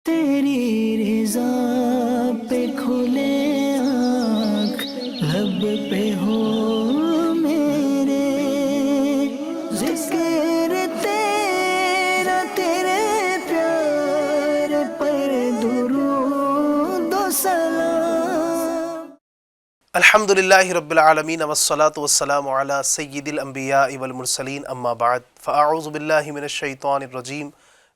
تیری رضا پہ کھلے آنکھ لب پہ ہو میرے، ذکر تیرا تیرے پیار پر درود و سلام۔ الحمدللہ رب العالمین والصلاة والسلام علی سید الانبیاء والمرسلین اما بعد فاعوذ باللہ من الشیطان الرجیم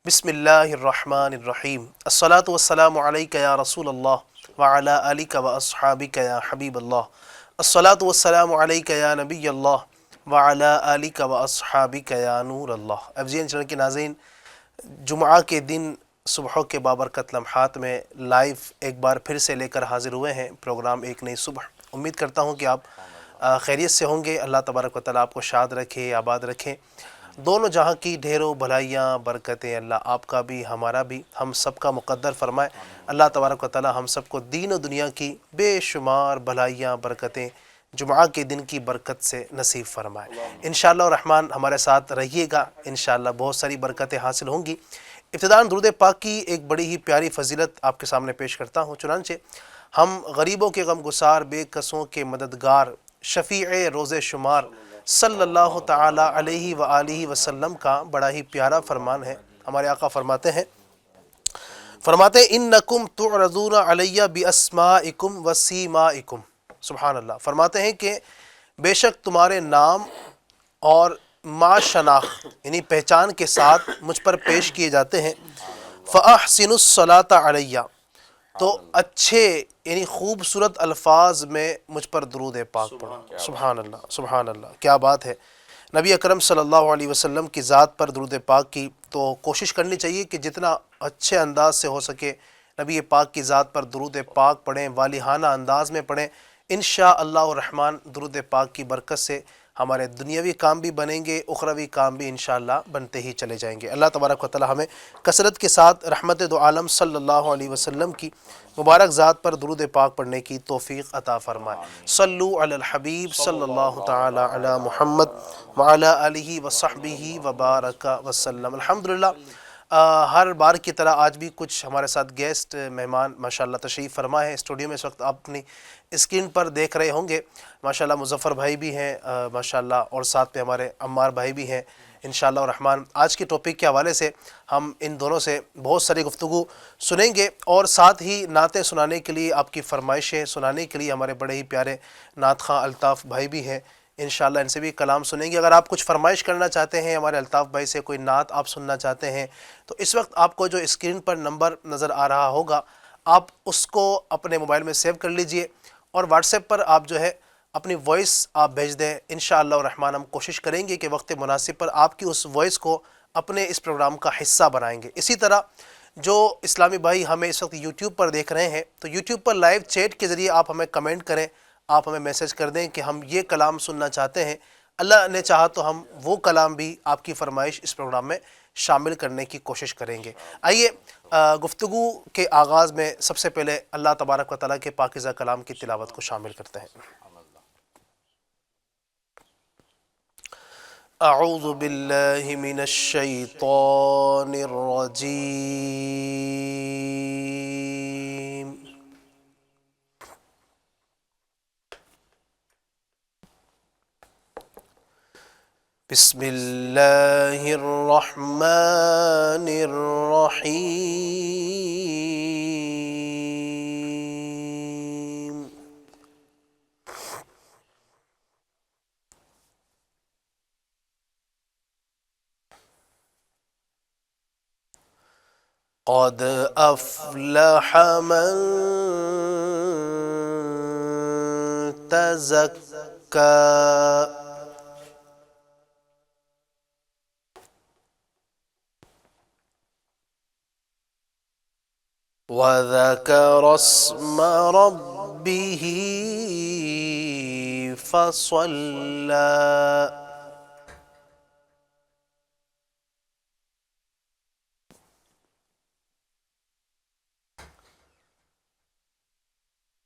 بسم اللہ الرحمن الرحیم الصلاة والسلام علیک یا رسول اللہ وعلی آلک واصحابک یا حبیب اللہ، الصلاة والسلام علیک یا نبی اللہ وعلی آلک واصحابک یا نور اللہ۔ FGN چینل کے ناظرین، جمعہ کے دن صبح کے بابرکت لمحات میں لائیو ایک بار پھر سے لے کر حاضر ہوئے ہیں پروگرام ایک نئی صبح۔ امید کرتا ہوں کہ آپ خیریت سے ہوں گے۔ اللہ تبارک و تعالیٰ آپ کو شاد رکھے، آباد رکھیں، دونوں جہاں کی ڈھیروں بھلائیاں برکتیں اللہ آپ کا بھی ہمارا بھی ہم سب کا مقدر فرمائے۔ اللہ تبارک و تعالیٰ ہم سب کو دین و دنیا کی بے شمار بھلائیاں برکتیں جمعہ کے دن کی برکت سے نصیب فرمائے۔ انشاءاللہ الرحمن ہمارے ساتھ رہیے گا، انشاءاللہ بہت ساری برکتیں حاصل ہوں گی۔ ابتداً درود پاک کی ایک بڑی ہی پیاری فضیلت آپ کے سامنے پیش کرتا ہوں۔ چنانچہ ہم غریبوں کے غم گسار، بے کسوں کے مددگار، شفیع روز شمار صلی اللہ تعالی علیہ وآلہ وسلم کا بڑا ہی پیارا فرمان ہے۔ ہمارے آقا فرماتے ہیں انکم تعرضون علی باسمائکم وسیمائکم، سبحان اللہ۔ فرماتے ہیں کہ بے شک تمہارے نام اور ما شناخت یعنی پہچان کے ساتھ مجھ پر پیش کیے جاتے ہیں۔ فاحسنوا الصلاۃ علیہ، تو اچھے یعنی خوبصورت الفاظ میں مجھ پر درود پاک پڑھو۔ سبحان اللہ، سبحان اللہ، کیا بات ہے۔ نبی اکرم صلی اللہ علیہ وسلم کی ذات پر درود پاک کی تو کوشش کرنی چاہیے کہ جتنا اچھے انداز سے ہو سکے نبی پاک کی ذات پر درود پاک پڑھیں، والہانہ انداز میں پڑھیں۔ انشاءاللہ الرحمن درود پاک کی برکت سے ہمارے دنیاوی کام بھی بنیں گے، اخروی کام بھی انشاءاللہ بنتے ہی چلے جائیں گے۔ اللہ تبارک و تعالی ہمیں کثرت کے ساتھ رحمت دو عالم صلی اللہ علیہ وسلم کی مبارک ذات پر درود پاک پڑھنے کی توفیق عطا فرمائے۔ صلو علی الحبیب صلی اللہ تعالی علی محمد وعلی آلہ وصحبہ وبارک وسلم۔ الحمدللہ ہر بار کی طرح آج بھی کچھ ہمارے ساتھ گیسٹ مہمان ماشاءاللہ تشریف فرما ہے اسٹوڈیو میں۔ اس وقت آپ اپنی اسکرین پر دیکھ رہے ہوں گے ماشاءاللہ مظفر بھائی بھی ہیں ماشاءاللہ، اور ساتھ میں ہمارے عمار بھائی بھی ہیں۔ انشاءاللہ الرحمن آج کے ٹاپک کے حوالے سے ہم ان دونوں سے بہت ساری گفتگو سنیں گے، اور ساتھ ہی نعتیں سنانے کے لیے، آپ کی فرمائشیں سنانے کے لیے ہمارے بڑے ہی پیارے نعت خواں الطاف بھائی بھی ہیں۔ انشاءاللہ ان سے بھی کلام سنیں گے۔ اگر آپ کچھ فرمائش کرنا چاہتے ہیں ہمارے الطاف بھائی سے، کوئی نعت آپ سننا چاہتے ہیں، تو اس وقت آپ کو جو اسکرین پر نمبر نظر آ رہا ہوگا آپ اس کو اپنے موبائل میں سیو کر لیجئے، اور واٹس ایپ پر آپ جو ہے اپنی وائس آپ بھیج دیں۔ انشاءاللہ الرحمن ہم کوشش کریں گے کہ وقت مناسب پر آپ کی اس وائس کو اپنے اس پروگرام کا حصہ بنائیں گے۔ اسی طرح جو اسلامی بھائی ہمیں اس وقت یوٹیوب پر دیکھ رہے ہیں تو یوٹیوب پر لائیو چیٹ کے ذریعے آپ ہمیں کمنٹ کریں، آپ ہمیں میسج کر دیں کہ ہم یہ کلام سننا چاہتے ہیں۔ اللہ نے چاہا تو ہم وہ کلام بھی آپ کی فرمائش اس پروگرام میں شامل کرنے کی کوشش کریں گے۔ آئیے گفتگو کے آغاز میں سب سے پہلے اللہ تبارک و تعالیٰ کے پاکیزہ کلام کی تلاوت کو شامل کرتے ہیں۔ اعوذ باللہ من الشیطان الرجیم، بسم اللہ الرحمن الرحیم۔ قد افلح من تزکا، وذكر اسم ربه فصلى،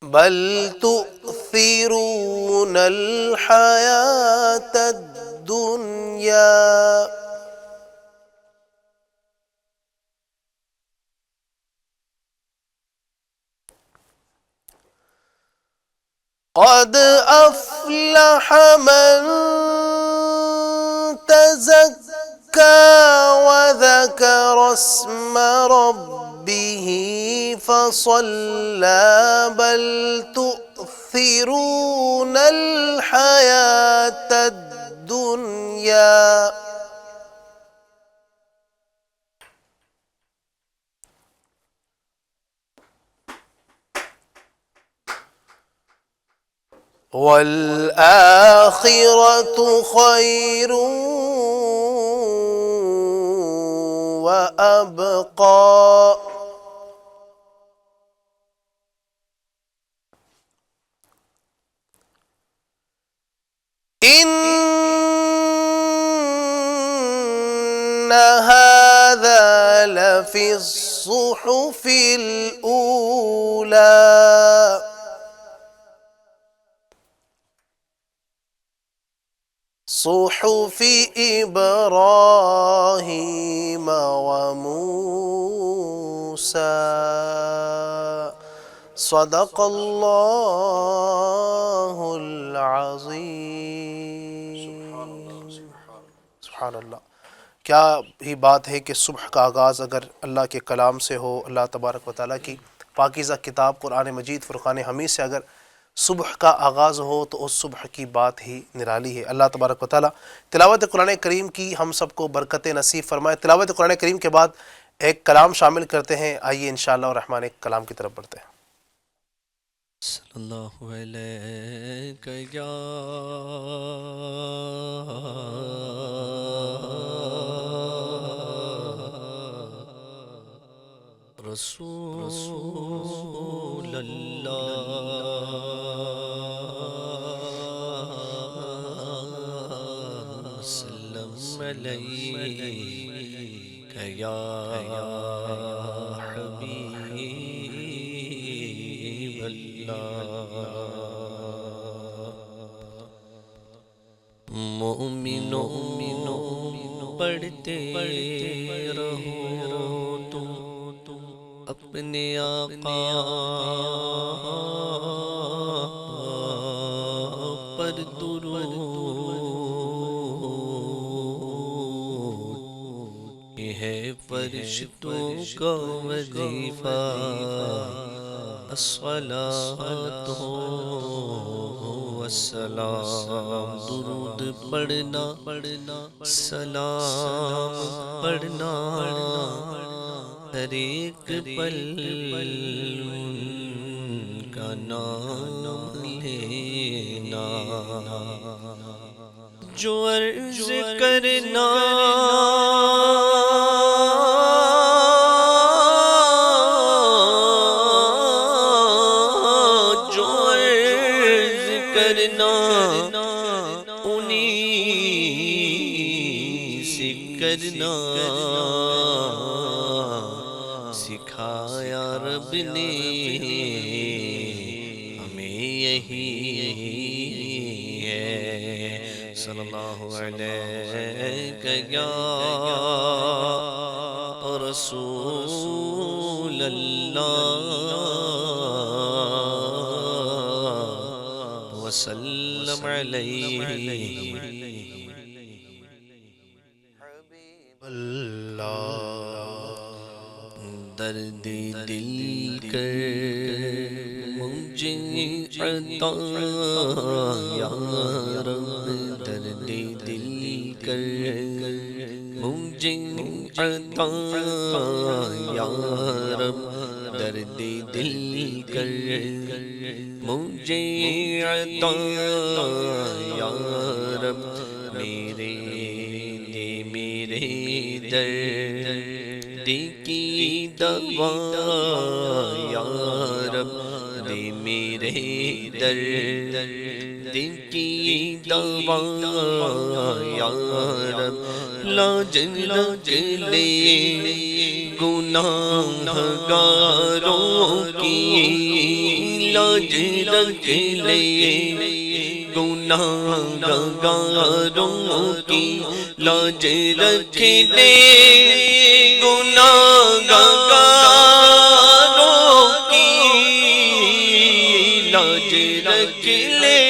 بل تؤثرون الحياة الدنيا قد افلح من تزكى وذكر اسم ربه فصلى بل تؤثرون الحياة الدنيا والآخرة خير وأبقى إن هذا لفي الصحف الأولى صحف إبراهيم وموسى صدق اللہ العظیم. سبحان اللہ. کیا ہی بات ہے کہ صبح کا آغاز اگر اللہ کے کلام سے ہو، اللہ تبارک و تعالیٰ کی پاکیزہ کتاب قرآن مجید فرقان حمید سے اگر صبح کا آغاز ہو تو اس صبح کی بات ہی نرالی ہے. اللہ تبارک و تعالیٰ تلاوت قرآن کریم کی ہم سب کو برکت نصیب فرمائے. تلاوت قرآن کریم کے بعد ایک کلام شامل کرتے ہیں. آئیے انشاءاللہ الرحمن ایک کلام کی طرف بڑھتے ہیں. صلی اللہ علیہ یا رسول اللہ سلم علیک یا حبیب مومنوں پڑھتے رہو تم اپنے آقا پر درود. یہ ہے فرشتوں کا وظیفہ الصلاۃ والسلام. درود پڑھنا سلام پڑھنا ہر ایک پل ان کا نام لینا. جو عرض کرنا کرنا سکھایا رب نے ہمیں یہی ہے. صلی اللہ علیہ یا رسول اللہ وسلم علیہ درد دل کر مجھے عطا یا رب. درد دل کر مجھے عطا یا رب. درد دل کر مجھے عطا یا رب. میرے درد کی دوا یا رب. دے میرے درد کی دوا یا رب. لاج رکھ لے گناہگاروں کی. لاج رکھ لے گناہگاروں کی. لاج رکھ لے گناہگاروں کی. لاج رکھ لے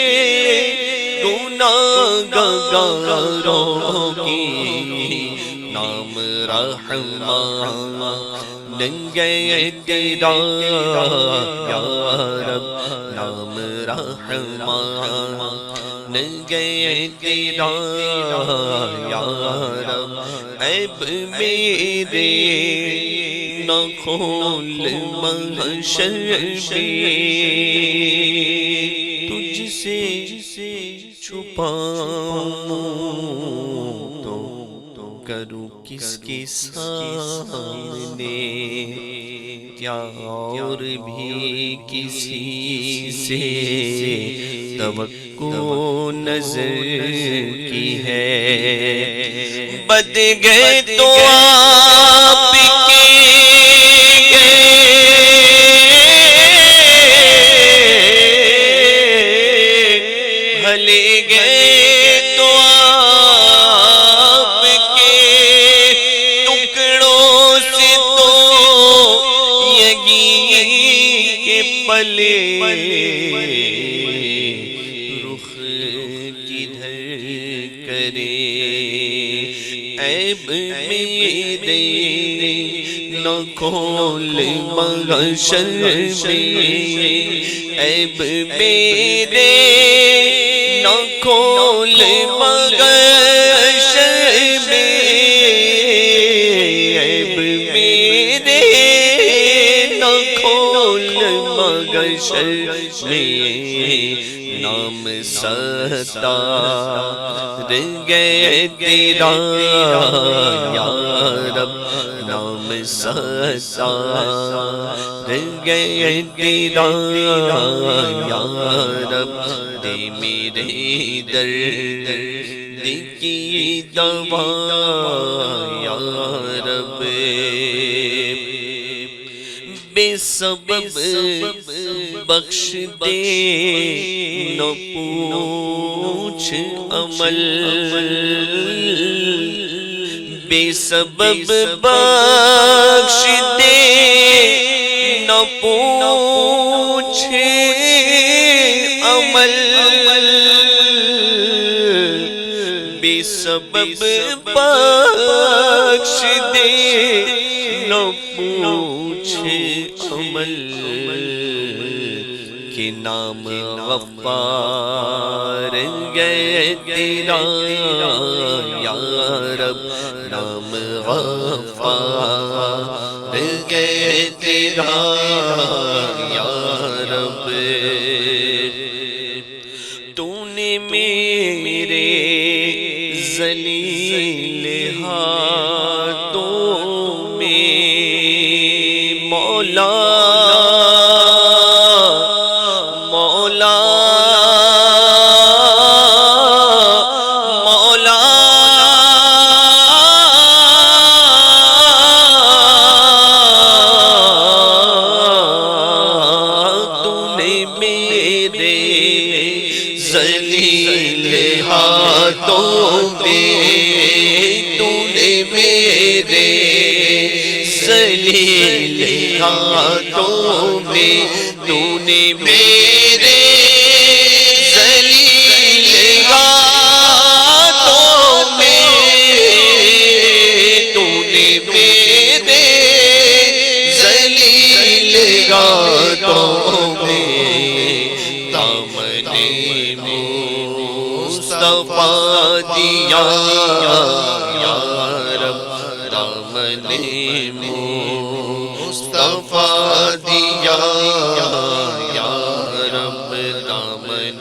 گناہگاروں کی نام رحمان گئے تیرا یا رب نام رحمان گئے تیرا یا رب عیب میرے نہ کھول محشر میں تجھ سے چھپاؤں تو کروں کس کے سامنے کیا اور بھی کسی سے توقع نظر کی ہے بد گئے تو آپ کے بھلے گئے تو آپ کے ٹکڑوں سے تو یگی کے پلے رخ کدھر کرے عیب میرے نہ کھول محشر میں عیب میرے نہ کھول محشر میں عیب میرے نہ کھول محشر میں نام ستار گئے تیرا یا رب نام ستار گئے تیرا یا رب دے میرے درد کی دوا یا رب بے سبب بخش دے نہ پوچھ عمل بے سبب بخش دے نہ پوچھ عمل بے سبب بخش دے نہ پوچھ عمل کہ نام غفار گئے تیرا یا رب نام غفار گئے تیرا یا رب تو نے میرے ذلیل ہاتھوں میں مولا ذلیل ہاتھوں میں تو نے میرے ذلیل ہاتھوں میں تو نے میرے ذلیل ہاتھوں میں تو نے میرے ذلیل ہاتھوں میں مصطفیٰ دیا یا رب دامن مصطفیٰ دیا یا رب دامن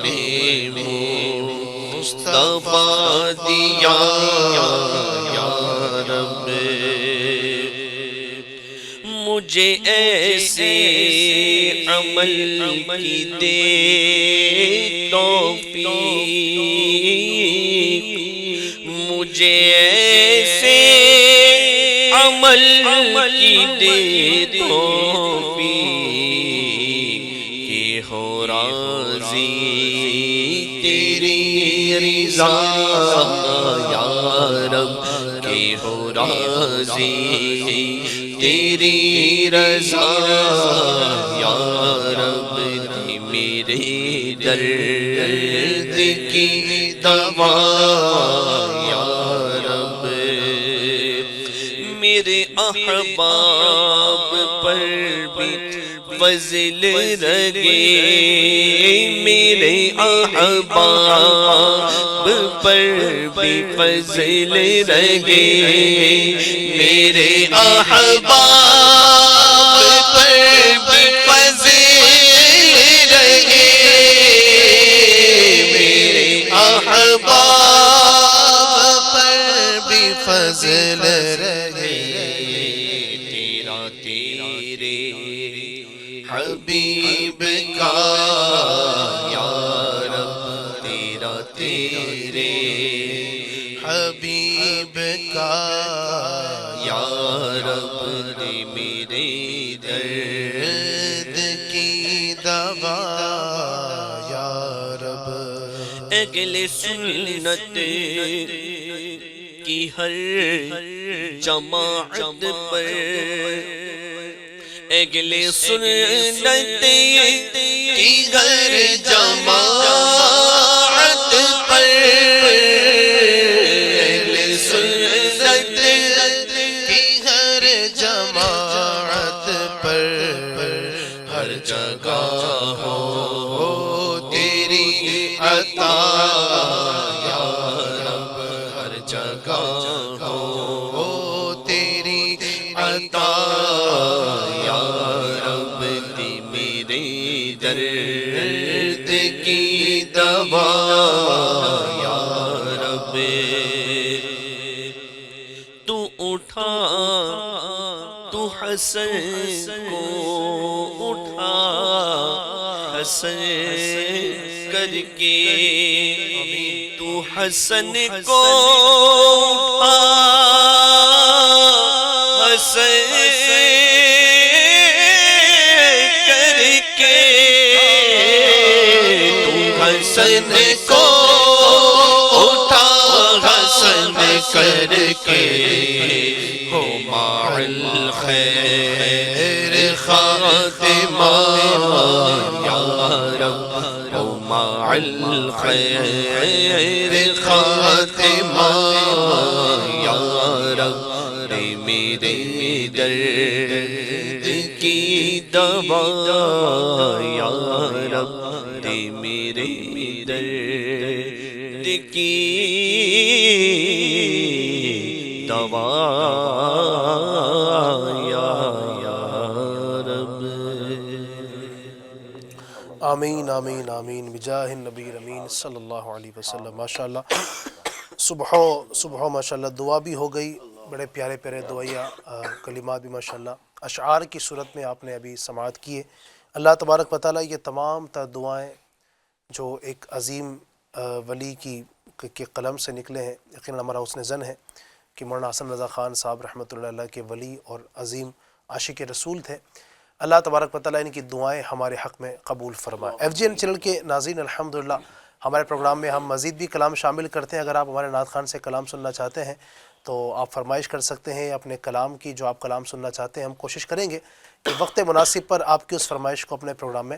مصطفیٰ دیا یا رب مجھے ایسے عمل کی دے توفیق مجھے ایسے عمل کی دے توفیق کہ ہو راضی تیری رضا یا رب کہ ہو راضی تیری رضا یا رب میرے درد کی دوا یا رب میرے احباب پر بھی فضل رگے میرے احباب پر بھی فضل رگے میرے احباب پر بھی فضل رگے میرے احباب پر بھی فضل رگے تیرا تیرے حبیب کا یا رب تیرا تیرے حبیب کا یا رب دے میرے درد کی دوا یا رب اگل سنت کی ہر جماعت پر اگل سنت کی ہر جماعت پر اگل سنت کی ہر جماعت پر ہر جگہ ہو تیری عطا یا رب ہر جگہ ہو تیری عطا یا رب دی میرے درد کی دوا یا رب تو اٹھا تو حسن کو اٹھا حسن کر کے تو حسن کو اٹھا حسن کر کے تو حسن کو اٹھا حسن کر کے ہو مع الخیر خاتمہ یا رب ہو مع الخیر خاتمہ یا رب دے میرے درد کی دوا یا رب دے میرے درد کی دوا یا رب آمین آمین آمین بجاہ النبی امین صلی اللہ علیہ وسلم ماشاءاللہ صبح ماشاءاللہ دعا بھی ہو گئی بڑے پیارے پیارے دعائیہ کلمات بھی ماشاءاللہ اشعار کی صورت میں آپ نے ابھی سماعت کیے اللہ تبارک و تعالیٰ یہ تمام تر دعائیں جو ایک عظیم ولی کے قلم سے نکلے ہیں یقیناً ہمارا حسن ظن ہے کہ مولانا حسن رضا خان صاحب رحمۃ اللہ علیہ کے ولی اور عظیم عاشق رسول تھے اللہ تبارک و تعالیٰ ان کی دعائیں ہمارے حق میں قبول فرمائے FGN چینل کے ناظرین الحمدللہ ہمارے پروگرام میں ہم مزید بھی کلام شامل کرتے ہیں اگر آپ ہمارے نعت خان سے کلام سننا چاہتے ہیں تو آپ فرمائش کر سکتے ہیں اپنے کلام کی جو آپ کلام سننا چاہتے ہیں ہم کوشش کریں گے کہ وقت مناسب پر آپ کی اس فرمائش کو اپنے پروگرام میں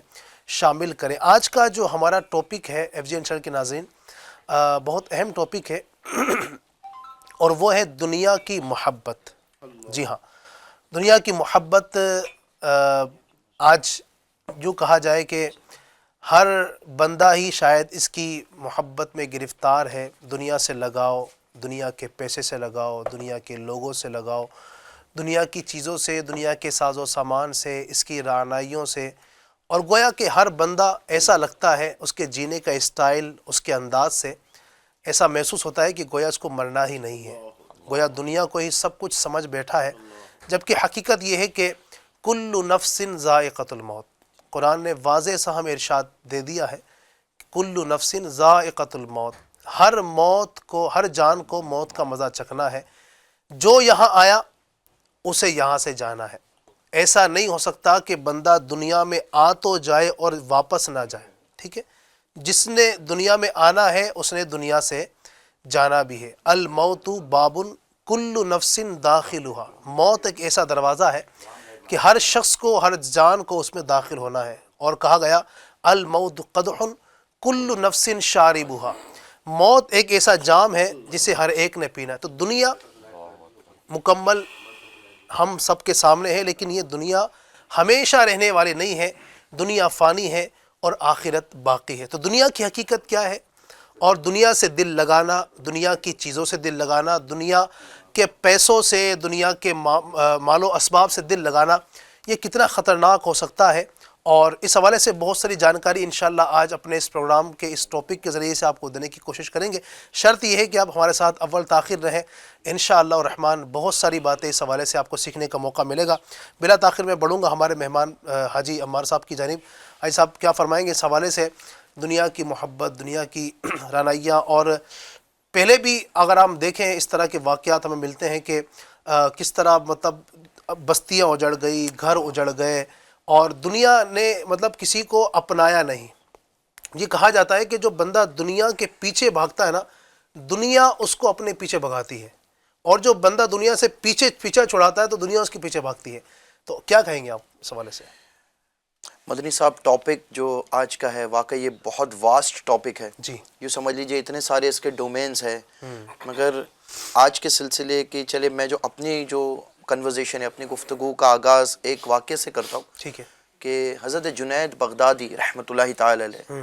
شامل کریں آج کا جو ہمارا ٹاپک ہے FGN چینل کے ناظرین بہت اہم ٹاپک ہے اور وہ ہے دنیا کی محبت جی ہاں دنیا کی محبت آج یوں کہا جائے کہ ہر بندہ ہی شاید اس کی محبت میں گرفتار ہے دنیا سے لگاؤ دنیا کے پیسے سے لگاؤ دنیا کے لوگوں سے لگاؤ دنیا کی چیزوں سے دنیا کے ساز و سامان سے اس کی رعنائیوں سے اور گویا کہ ہر بندہ ایسا لگتا ہے اس کے جینے کا اسٹائل اس کے انداز سے ایسا محسوس ہوتا ہے کہ گویا اس کو مرنا ہی نہیں ہے گویا دنیا کو ہی سب کچھ سمجھ بیٹھا ہے جبکہ حقیقت یہ ہے کہ کل نفس ذائقۃ الموت قرآن نے واضح سا ہمیں ارشاد دے دیا ہے کل نفس ذائقۃ الموت ہر جان کو موت کا مزہ چکھنا ہے جو یہاں آیا اسے یہاں سے جانا ہے ایسا نہیں ہو سکتا کہ بندہ دنیا میں آ تو جائے اور واپس نہ جائے ٹھیک ہے جس نے دنیا میں آنا ہے اس نے دنیا سے جانا بھی ہے الموت باب کل نفس داخلها موت ایک ایسا دروازہ ہے کہ ہر شخص کو ہر جان کو اس میں داخل ہونا ہے اور کہا گیا الموت قدح کل نفس شاربھا، موت ایک ایسا جام ہے جسے ہر ایک نے پینا ہے۔ تو دنیا مکمل ہم سب کے سامنے ہے، لیکن یہ دنیا ہمیشہ رہنے والی نہیں ہے، دنیا فانی ہے اور آخرت باقی ہے۔ تو دنیا کی حقیقت کیا ہے، اور دنیا سے دل لگانا، دنیا کی چیزوں سے دل لگانا، دنیا کے پیسوں سے، دنیا کے مال و اسباب سے دل لگانا، یہ کتنا خطرناک ہو سکتا ہے۔ اور اس حوالے سے بہت ساری جانکاری انشاءاللہ آج اپنے اس پروگرام کے اس ٹاپک کے ذریعے سے آپ کو دینے کی کوشش کریں گے۔ شرط یہ ہے کہ آپ ہمارے ساتھ اول تاخیر رہیں، انشاءاللہ الرحمن بہت ساری باتیں اس حوالے سے آپ کو سیکھنے کا موقع ملے گا۔ بلا تاخیر میں بڑھوں گا ہمارے مہمان حاجی عمار صاحب کی جانب۔ حاجی صاحب کیا فرمائیں گے اس حوالے سے، دنیا کی محبت، دنیا کی رعنائیاں، اور پہلے بھی اگر ہم دیکھیں اس طرح کے واقعات ہمیں ملتے ہیں کہ کس طرح مطلب بستیاں اجڑ گئی، گھر اجڑ گئے، اور دنیا نے مطلب کسی کو اپنایا نہیں۔ یہ کہا جاتا ہے کہ جو بندہ دنیا کے پیچھے بھاگتا ہے نا، دنیا اس کو اپنے پیچھے بھگاتی ہے، اور جو بندہ دنیا سے پیچھا چھڑاتا ہے تو دنیا اس کے پیچھے بھاگتی ہے۔ تو کیا کہیں گے آپ اس حوالے سے؟ مدنی صاحب، ٹاپک جو آج کا ہے واقعی یہ بہت واسٹ ٹاپک ہے جی، یوں سمجھ لیجئے اتنے سارے اس کے ڈومینز ہیں، مگر آج کے سلسلے کی چلے میں جو اپنی جو کنورزیشن ہے، اپنی گفتگو کا آغاز ایک واقعے سے کرتا ہوں ٹھیک ہے۔ کہ حضرت جنید بغدادی رحمۃ اللہ تعالی علیہ،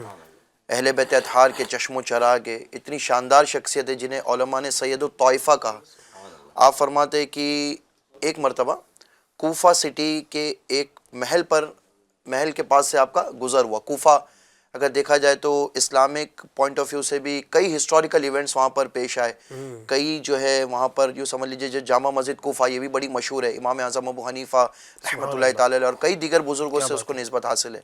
اہل بیت اطہار کے چشم و چراغ، اتنی شاندار شخصیت ہے جنہیں علماء نے سید الطائفہ کہا۔ آپ فرماتے کہ ایک مرتبہ کوفہ سٹی کے ایک محل کے پاس سے آپ کا گزر ہوا۔ کوفہ اگر دیکھا جائے تو اسلامک پوائنٹ آف ویو سے بھی کئی ہسٹوریکل ایونٹس وہاں پر پیش آئے، کئی جو ہے وہاں پر یوں سمجھ لیجیے جو جامع مسجد کوفہ یہ بھی بڑی مشہور ہے، امام اعظم ابو حنیفہ رحمۃ اللہ تعالی علیہ اور کئی دیگر بزرگوں سے اس کو نسبت حاصل ہے۔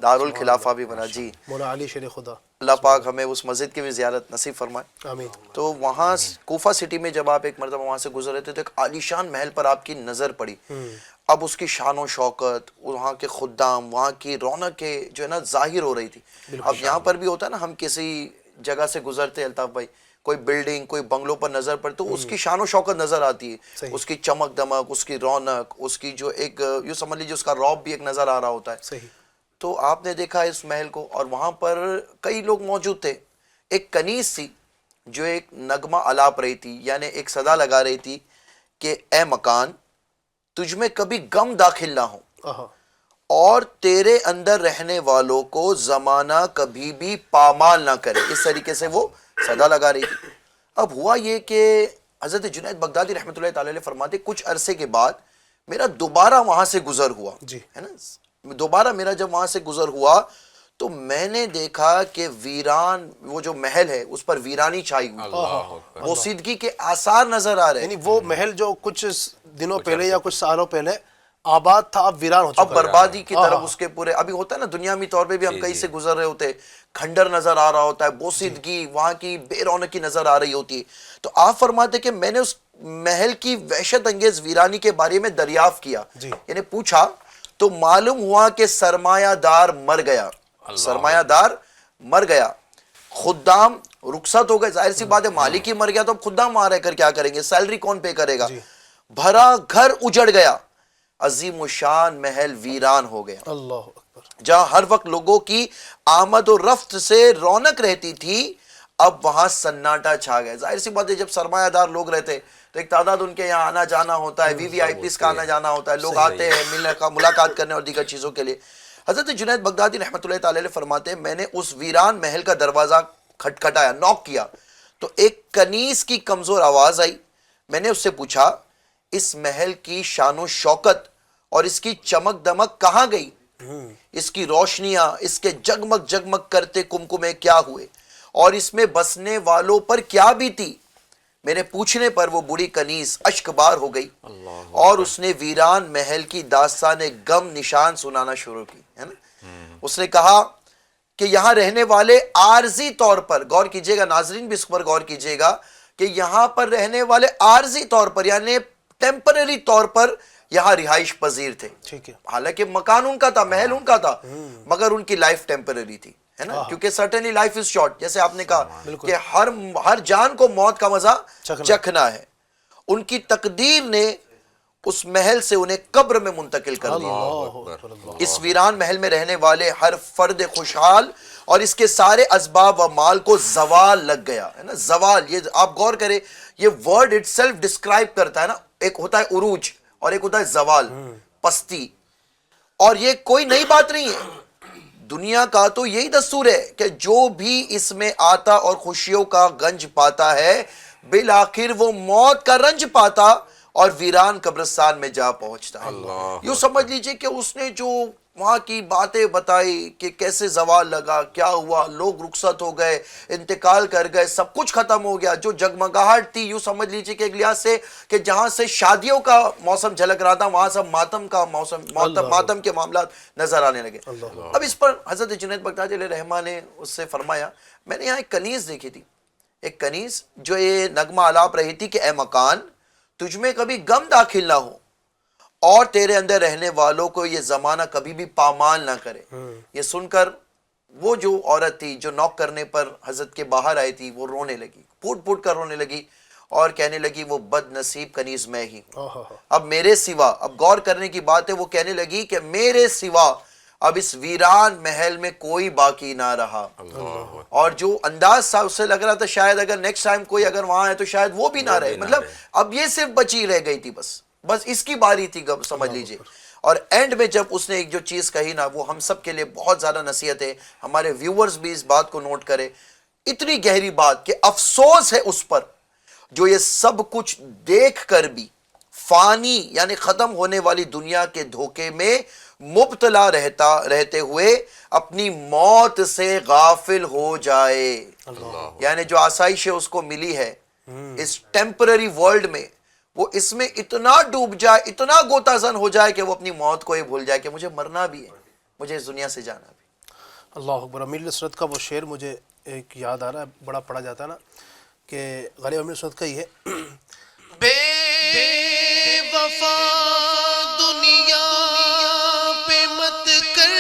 دارالخلافہ بھی بنا، جی، مولا علی شیر خدا، اللہ پاک ہمیں اس مسجد کی بھی زیارت نصیب فرمائے۔ آمین۔ تو وہاں کوفہ سٹی میں جب آپ ایک مرتبہ وہاں سے گزر رہے تھے تو ایک عالیشان محل پر آپ کی نظر پڑی۔ اب اس کی شان و شوکت، وہاں کے خدام، وہاں کی رونق جو ہے نا ظاہر ہو رہی تھی۔ اب یہاں پر بھی ہوتا ہے نا، ہم کسی جگہ سے گزرتے الطاف بھائی، کوئی بلڈنگ، کوئی بنگلوں پر نظر پڑے تو اس کی شان و شوکت نظر آتی ہے، اس کی چمک دمک، اس کی رونق، اس کی جو ایک یوں سمجھ لیجیے اس کا رعب بھی ایک نظر آ رہا ہوتا ہے۔ صحیح۔ تو آپ نے دیکھا اس محل کو، اور وہاں پر کئی لوگ موجود تھے۔ ایک کنیز تھی جو ایک نغمہ الاپ رہی تھی، یعنی ایک صدا لگا رہی تھی کہ اے مکان، تجھ میں کبھی غم داخل نہ ہو اور تیرے اندر رہنے والوں کو زمانہ کبھی بھی پامال نہ کرے۔ اس طریقے سے وہ صدا لگا رہی تھی۔ اب ہوا یہ کہ حضرت جنید بغدادی رحمۃ اللہ تعالی علیہ فرماتے کچھ عرصے کے بعد میرا دوبارہ وہاں سے گزر ہوا، جی، ہے نا، دوبارہ میرا جب وہاں سے گزر ہوا تو میں نے دیکھا کہ ویران، وہ جو محل ہے اس پر ویرانی چھائی ہوئی، بوسیدگی کے آثار نظر آ رہے ہیں۔ یعنی وہ محل جو کچھ دنوں پہلے یا کچھ سالوں پہلے آباد تھا اب ویران ہو چکا ہے، اب بربادی کی طرف اس کے پورے، ابھی ہوتا ہے نا دنیاوی طور پہ بھی ہم کہیں سے گزر رہے ہوتے، کھنڈر نظر آ رہا ہوتا ہے، بوسیدگی وہاں کی بے رونقی نظر آ رہی ہوتی ہے۔ تو آپ فرماتے کہ میں نے اس محل کی وحشت انگیز ویرانی کے بارے میں دریافت کیا، یعنی پوچھا تو معلوم ہوا کہ سرمایہ دار مر گیا، سرمایہ دار مر گیا، خدام رخصت ہو گئے، ظاہر سی بات ہے مالک ہی مر گیا تو اب خدام آ رہے کر کیا کریں گے، سیلری کون پے کرے گا، بھرا گھر اجڑ گیا، عظیم الشان محل ویران ہو گیا۔ اللہ اکبر۔ جہاں ہر وقت لوگوں کی آمد و رفت سے رونق رہتی تھی اب وہاں سناٹا چھا گیا۔ ظاہر سی بات ہے جب سرمایہ دار لوگ رہتے تو ایک تعداد ان کے یہاں آنا جانا ہوتا ہے، وی آئی پیز کا آنا جانا ہوتا ہے، لوگ آتے ہیں ملاقات کرنے اور دیگر چیزوں کے لیے۔ حضرت جنید بغدادی رحمۃ اللہ تعالی علیہ فرماتے ہیں میں نے اس ویران محل کا دروازہ کھٹکھٹایا، نوک کیا تو ایک کنیز کی کمزور آواز آئی۔ میں نے اس سے پوچھا اس محل کی شان و شوکت اور اس کی چمک دمک کہاں گئی، اس کی روشنیاں، اس کے جگمگ جگمگ کرتے کمکمے کیا ہوئے اور اس میں بسنے والوں پر کیا بیتی۔ میرے پوچھنے پر وہ بڑی کنیز اشک بار ہو گئی اور اس نے ویران محل کی داستان غم نشان سنانا شروع کی، ہے نا۔ اس نے کہا کہ یہاں رہنے والے عارضی طور پر، غور کیجئے گا ناظرین بھی اس پر غور کیجئے گا کہ یہاں پر رہنے والے عارضی طور پر یعنی ٹیمپرری طور پر یہاں رہائش پذیر تھے، ٹھیک ہے، حالانکہ مکان ان کا تھا، محل ان کا تھا، مگر ان کی لائف ٹیمپرری تھی، ہے نا، کیونکہ سرٹنلی لائف از شارٹ، جیسے آپ نے کہا کہ ہر جان کو موت کا مزہ چکھنا ہے۔ ان کی تقدیر نے اس محل سے انہیں قبر میں منتقل کر دیا. اس ویران محل میں رہنے والے ہر فرد خوشحال اور اس کے سارے اسباب و مال کو زوال لگ گیا ہے نا. زوال، یہ آپ غور کریں، یہ ورڈ اٹ سیلف ڈسکرائب کرتا ہے نا. ایک ہوتا ہے عروج اور ایک ہوتا ہے زوال، پستی. اور یہ کوئی نئی بات نہیں ہے، دنیا کا تو یہی دستور ہے کہ جو بھی اس میں آتا اور خوشیوں کا گنج پاتا ہے بالآخر وہ موت کا رنج پاتا اور ویران قبرستان میں جا پہنچتا ہے. یوں سمجھ لیجئے کہ اس نے جو وہاں کی باتیں بتائی کہ کیسے زوال لگا، کیا ہوا، لوگ رخصت ہو گئے، انتقال کر گئے، سب کچھ ختم ہو گیا. جو جگمگاہٹ تھی، یوں سمجھ لیجئے کہ ایک لحاظ سے کہ جہاں سے شادیوں کا موسم جھلک رہا تھا وہاں سب ماتم کا موسم، ماتم کے معاملات نظر آنے لگے. اب اس پر حضرت جنید بغدادی علیہ رحمہ نے اس سے فرمایا، میں نے یہاں ایک کنیز دیکھی تھی، ایک کنیز جو یہ نغمہ آلاپ رہی تھی کہ اے مکان تجھ میں کبھی غم داخل نہ ہو اور تیرے اندر رہنے والوں کو یہ زمانہ کبھی بھی پامال نہ کرے. یہ سن کر وہ جو عورت تھی جو نوک کرنے پر حضرت کے باہر آئی تھی وہ رونے لگی، پھوٹ پھوٹ کر رونے لگی اور کہنے لگی وہ بد نصیب کنیز میں ہی ہوں. اب میرے سوا، اب غور کرنے کی بات ہے، وہ کہنے لگی کہ میرے سوا اب اس ویران محل میں کوئی باقی نہ رہا. اور جو انداز تھا اس سے لگ رہا تھا شاید اگر نیکسٹ ٹائم کوئی اگر وہاں ہے تو شاید وہ بھی نہ رہے. مطلب اب یہ صرف بچی رہ گئی تھی، بس اس کی باری تھی سمجھ لیجئے. اور اینڈ میں جب اس نے ایک جو چیز کہی نا، وہ ہم سب کے لیے بہت زیادہ نصیحت ہے، ہمارے ویورز بھی اس بات کو نوٹ کرے. اتنی گہری بات کہ افسوس ہے اس پر جو یہ سب کچھ دیکھ کر بھی فانی یعنی ختم ہونے والی دنیا کے دھوکے میں مبتلا رہتے ہوئے اپنی موت سے غافل ہو جائے. یعنی جو آسائش اس کو ملی ہے اس ٹیمپرری ورلڈ میں، وہ اس میں اتنا ڈوب جائے، اتنا غوطہ زن ہو جائے کہ وہ اپنی موت کو ہی بھول جائے کہ مجھے مرنا بھی ہے، مجھے اس دنیا سے جانا بھی. اللہ اکبر. امیر نصرت کا وہ شعر مجھے ایک یاد آ رہا ہے، بڑا پڑھا جاتا ہے نا، کہ غالب امیر نصرت کا ہی ہے، بے وفا دنیا پہ مت کر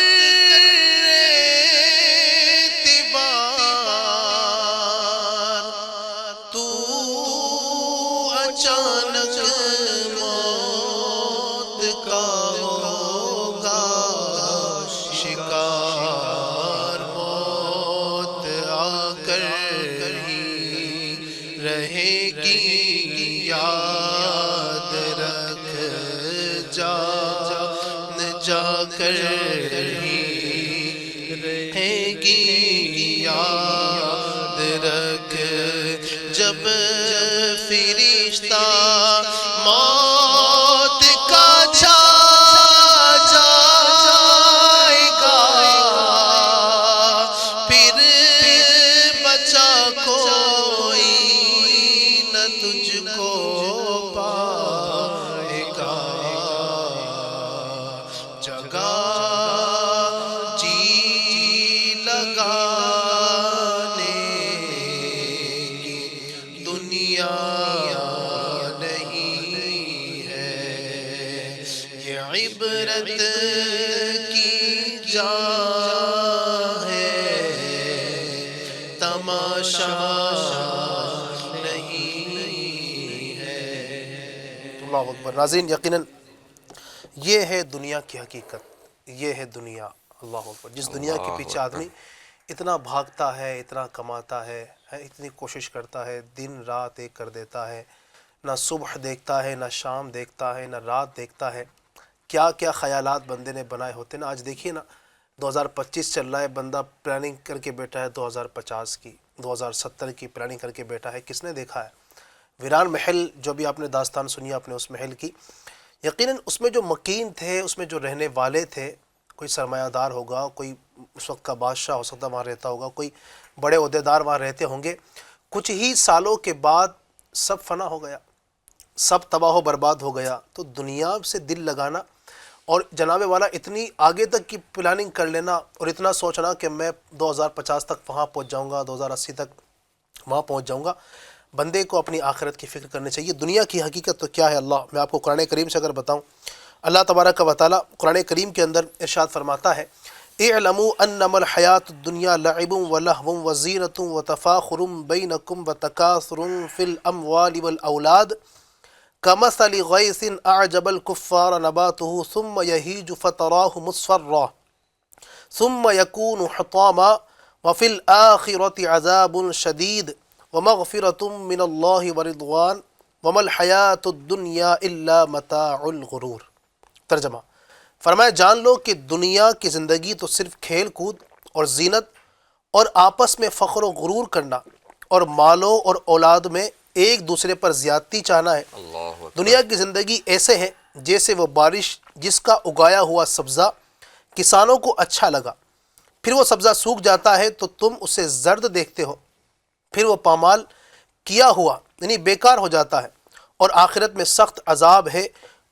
اعتبار، تو اچانک موت کا ہوگا شکار. موت آ کر ہی رہے گی یاد رکھ، جا کر ہی رہے گی یاد رکھ. جب فرشتہ موت کا چھا جائے گا، پھر بچا کوئی نہ تجھ کو پائے گا. جگہ جی لگانے کی دنیا نہیں ہے، یہ عبرت کی جا ہے، تماشا نہیں ہے. اللہ اکبر. ناظرین یقیناً یہ ہے دنیا کی حقیقت، یہ ہے دنیا. اللہ اکبر. جس دنیا کے پیچھے آدمی اتنا بھاگتا ہے، اتنا کماتا ہے، اتنی کوشش کرتا ہے، دن رات ایک کر دیتا ہے، نہ صبح دیکھتا ہے، نہ شام دیکھتا ہے، نہ رات دیکھتا ہے. کیا کیا خیالات بندے نے بنائے ہوتے ہیں نا. آج دیکھیے نا 2025 چل رہا ہے، بندہ پلاننگ کر کے بیٹھا ہے 2050 کی، 2070 کی پلاننگ کر کے بیٹھا ہے. کس نے دیکھا ہے ویران محل؟ جو بھی آپ نے داستان سنی آپ نے اس محل کی، یقیناً اس میں جو مکین تھے، اس میں جو رہنے والے تھے، کوئی سرمایہ دار ہوگا، کوئی اس وقت کا بادشاہ ہو سکتا وہاں رہتا ہوگا، کوئی بڑے عہدیدار وہاں رہتے ہوں گے. کچھ ہی سالوں کے بعد سب فنا ہو گیا، سب تباہ و برباد ہو گیا. تو دنیا سے دل لگانا اور جناب والا اتنی آگے تک کی پلاننگ کر لینا اور اتنا سوچنا کہ میں 2050 تک وہاں پہنچ جاؤں گا، 2080 تک وہاں پہنچ جاؤں گا. بندے کو اپنی آخرت کی فکر کرنی چاہیے. دنیا کی حقیقت تو کیا ہے، اللہ میں آپ کو قرآن کریم سے اگر بتاؤں، اللہ تبارک و تعالیٰ قرآن کریم کے اندر ارشاد فرماتا ہے، اعلموا انما الحیات الدنیا لعب ولہو وزینۃ وتفاخر بینکم وتکاثر فی الاموال والاولاد کمثل غیث اعجب الکفار نباته ثم یہیج فتراہ مصفرا ثم یکون حطاما وفی الآخرة عذاب شدید ومغفرة من اللہ ورضوان وما الحیاۃ الدنیا الا متاع الغرور۔ ترجمہ، فرمایا جان لو کہ دنیا کی زندگی تو صرف کھیل کود اور زینت اور آپس میں فخر و غرور کرنا اور مالوں اور اولاد میں ایک دوسرے پر زیادتی چاہنا ہے۔ دنیا کی زندگی ایسے ہے جیسے وہ بارش جس کا اگایا ہوا سبزہ کسانوں کو اچھا لگا، پھر وہ سبزہ سوکھ جاتا ہے تو تم اسے زرد دیکھتے ہو، پھر وہ پامال کیا ہوا یعنی بیکار ہو جاتا ہے، اور آخرت میں سخت عذاب ہے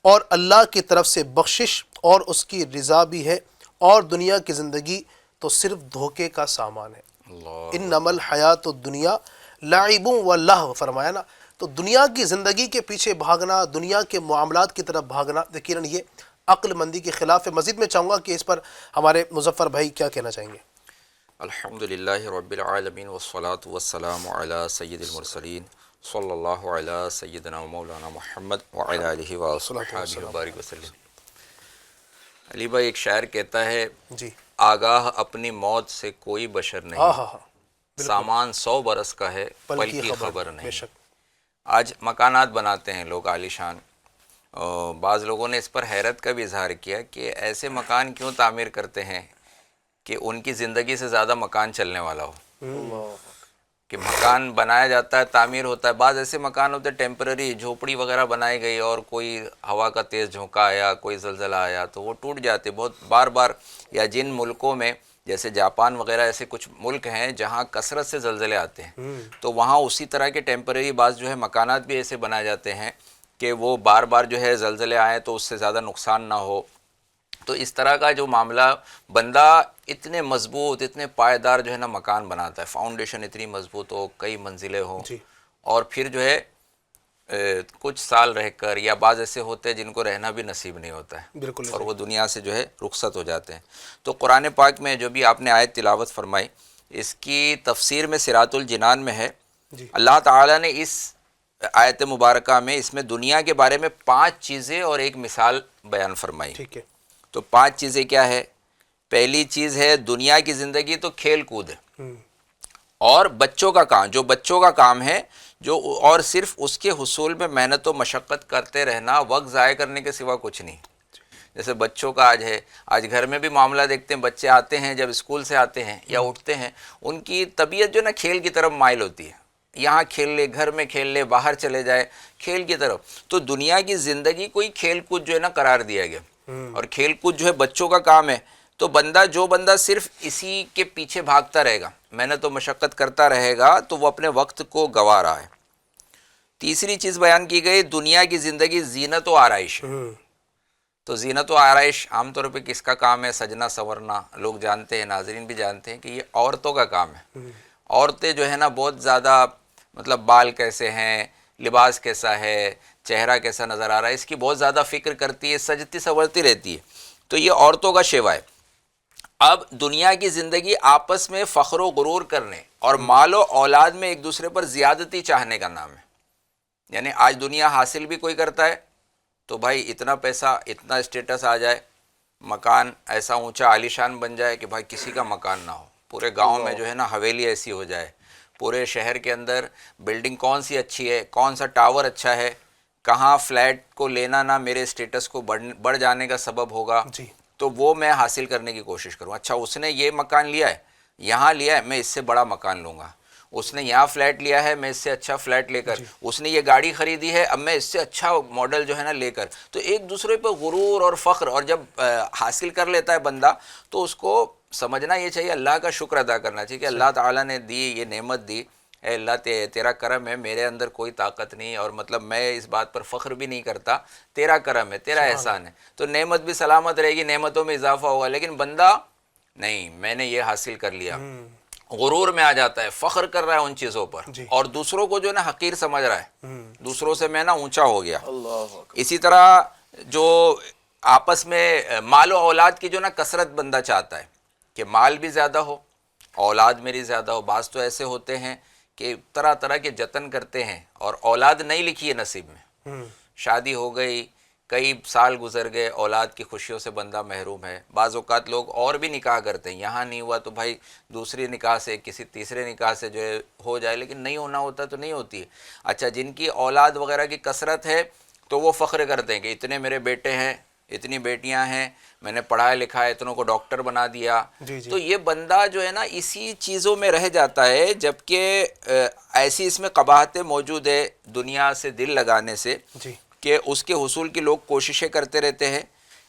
اور اللہ کی طرف سے بخشش اور اس کی رضا بھی ہے، اور دنیا کی زندگی تو صرف دھوکے کا سامان ہے۔ انما الحیات الدنیا لعب و لہو، فرمایا نا، تو دنیا کی زندگی کے پیچھے بھاگنا، دنیا کے معاملات کی طرف بھاگنا یقیناً یہ عقل مندی کے خلاف ہے۔ مزید میں چاہوں گا کہ اس پر ہمارے مظفر بھائی کیا کہنا چاہیں گے۔ الحمدللہ رب العالمین والصلاة والسلام علی سید المرسلین صلی اللہ علی سیدنا و مولانا محمد وعلی آلہ وصحبہ وبارک وسلم۔ علی بھائی ایک شاعر کہتا ہے، جی آگاہ اپنی موت سے کوئی بشر نہیں، سامان 100 برس کا ہے پل کی خبر بے نہیں۔ شک۔ آج مکانات بناتے ہیں لوگ عالیشان، بعض لوگوں نے اس پر حیرت کا بھی اظہار کیا کہ ایسے مکان کیوں تعمیر کرتے ہیں کہ ان کی زندگی سے زیادہ مکان چلنے والا ہو، کہ مکان بنایا جاتا ہے، تعمیر ہوتا ہے، بعض ایسے مکان ہوتے ہیں ٹیمپرری جھوپڑی وغیرہ بنائی گئی اور کوئی ہوا کا تیز جھونکا آیا، کوئی زلزلہ آیا تو وہ ٹوٹ جاتے بہت بار بار۔ یا جن ملکوں میں جیسے جاپان وغیرہ ایسے کچھ ملک ہیں جہاں کثرت سے زلزلے آتے ہیں، تو وہاں اسی طرح کے ٹیمپرری بعض جو ہے مکانات بھی ایسے بنائے جاتے ہیں کہ وہ بار بار جو ہے زلزلے آئیں تو اس سے زیادہ نقصان نہ ہو۔ تو اس طرح کا جو معاملہ، بندہ اتنے مضبوط اتنے پائیدار جو ہے نا مکان بناتا ہے، فاؤنڈیشن اتنی مضبوط ہو، کئی منزلیں ہوں، اور پھر جو ہے کچھ سال رہ کر، یا بعض ایسے ہوتے ہیں جن کو رہنا بھی نصیب نہیں ہوتا ہے بالکل، اور وہ دنیا سے جو ہے رخصت ہو جاتے ہیں۔ تو قرآن پاک میں جو بھی آپ نے آیت تلاوت فرمائی، اس کی تفسیر میں صراط الجنان میں ہے، اللہ تعالیٰ نے اس آیت مبارکہ میں اس میں دنیا کے بارے میں 5 چیزیں اور ایک مثال بیان فرمائی۔ ٹھیک ہے۔ تو 5 چیزیں کیا ہے؟ پہلی چیز ہے دنیا کی زندگی تو کھیل کود ہے، اور بچوں کا کام، جو بچوں کا کام ہے، جو اور صرف اس کے حصول میں محنت و مشقت کرتے رہنا، وقت ضائع کرنے کے سوا کچھ نہیں۔ جیسے بچوں کا آج ہے، آج گھر میں بھی معاملہ دیکھتے ہیں، بچے آتے ہیں جب اسکول سے آتے ہیں یا اٹھتے ہیں، ان کی طبیعت جو نا کھیل کی طرف مائل ہوتی ہے، یہاں کھیل لے، گھر میں کھیل لے، باہر چلے جائے کھیل کی طرف۔ تو دنیا کی زندگی کوئی کھیل کود جو ہے نا قرار دیا گیا، اور کھیل کود جو ہے بچوں کا کام ہے۔ تو جو بندہ صرف اسی کے پیچھے بھاگتا رہے گا، محنت و مشقت کرتا رہے گا، تو وہ اپنے وقت کو گنوا رہا ہے۔ تیسری چیز بیان کی گئی، دنیا کی زندگی زینت و آرائش۔ تو زینت و آرائش عام طور پہ کس کا کام ہے؟ سجنا سنورنا، لوگ جانتے ہیں، ناظرین بھی جانتے ہیں کہ یہ عورتوں کا کام ہے۔ عورتیں جو ہے نا بہت زیادہ مطلب بال کیسے ہیں، لباس کیسا ہے، چہرہ کیسا نظر آ رہا ہے، اس کی بہت زیادہ فکر کرتی ہے، سجتی سنورتی رہتی ہے۔ تو یہ عورتوں کا شیوا ہے۔ اب دنیا کی زندگی آپس میں فخر و غرور کرنے اور مال و اولاد میں ایک دوسرے پر زیادتی چاہنے کا نام ہے۔ یعنی آج دنیا حاصل بھی کوئی کرتا ہے تو بھائی اتنا پیسہ، اتنا اسٹیٹس آ جائے، مکان ایسا اونچا عالیشان بن جائے کہ بھائی کسی کا مکان نہ ہو، پورے گاؤں میں جو ہے نا حویلی ایسی ہو جائے، پورے شہر کے اندر بلڈنگ کون سی اچھی ہے، کون سا ٹاور اچھا ہے، کہاں فلیٹ کو لینا نہ میرے اسٹیٹس کو بڑھ جانے کا سبب ہوگا، تو وہ میں حاصل کرنے کی کوشش کروں۔ اچھا اس نے یہ مکان لیا ہے، یہاں لیا ہے، میں اس سے بڑا مکان لوں گا۔ اس نے یہاں فلیٹ لیا ہے، میں اس سے اچھا فلیٹ لے کر، اس نے یہ گاڑی خریدی ہے، اب میں اس سے اچھا ماڈل جو ہے نا لے کر، تو ایک دوسرے پہ غرور اور فخر۔ اور جب حاصل کر لیتا ہے بندہ تو اس کو سمجھنا یہ چاہیے، اللہ کا شکر ادا کرنا چاہیے کہ اللہ تعالیٰ نے دی، یہ نعمت دی، اے اللہ تیرا کرم ہے، میرے اندر کوئی طاقت نہیں، اور مطلب میں اس بات پر فخر بھی نہیں کرتا، تیرا کرم ہے، تیرا احسان ہے، تو نعمت بھی سلامت رہے گی، نعمتوں میں اضافہ ہوگا۔ لیکن بندہ نہیں، میں نے یہ حاصل کر لیا، غرور میں آ جاتا ہے، فخر کر رہا ہے ان چیزوں پر، اور دوسروں کو جو ہے نا حقیر سمجھ رہا ہے، دوسروں سے میں نا اونچا ہو گیا۔ اسی طرح جو آپس میں مال و اولاد کی جو نا کثرت بندہ چاہتا ہے کہ مال بھی زیادہ ہو، اولاد میری زیادہ ہو۔ بعض تو ایسے ہوتے ہیں کہ طرح طرح کے جتن کرتے ہیں اور اولاد نہیں لکھی ہے نصیب میں، شادی ہو گئی، کئی سال گزر گئے، اولاد کی خوشیوں سے بندہ محروم ہے. بعض اوقات لوگ اور بھی نکاح کرتے ہیں، یہاں نہیں ہوا تو بھائی دوسری نکاح سے، کسی تیسرے نکاح سے جو ہے ہو جائے، لیکن نہیں ہونا ہوتا تو نہیں ہوتی ہے. اچھا، جن کی اولاد وغیرہ کی کثرت ہے تو وہ فخر کرتے ہیں کہ اتنے میرے بیٹے ہیں، اتنی بیٹیاں ہیں، میں نے پڑھایا لکھا ہے، اتنوں کو ڈاکٹر بنا دیا. جی جی تو یہ بندہ جو ہے نا اسی چیزوں میں رہ جاتا ہے، جبکہ ایسی اس میں قباحتیں موجود ہے دنیا سے دل لگانے سے جی کہ اس کے حصول کی لوگ کوششیں کرتے رہتے ہیں.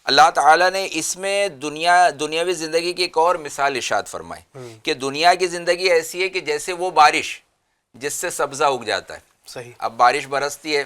اللہ تعالیٰ نے اس میں دنیاوی زندگی کی ایک اور مثال ارشاد فرمائی کہ دنیا کی زندگی ایسی ہے کہ جیسے وہ بارش جس سے سبزہ اگ جاتا ہے. صحیح. اب بارش برستی ہے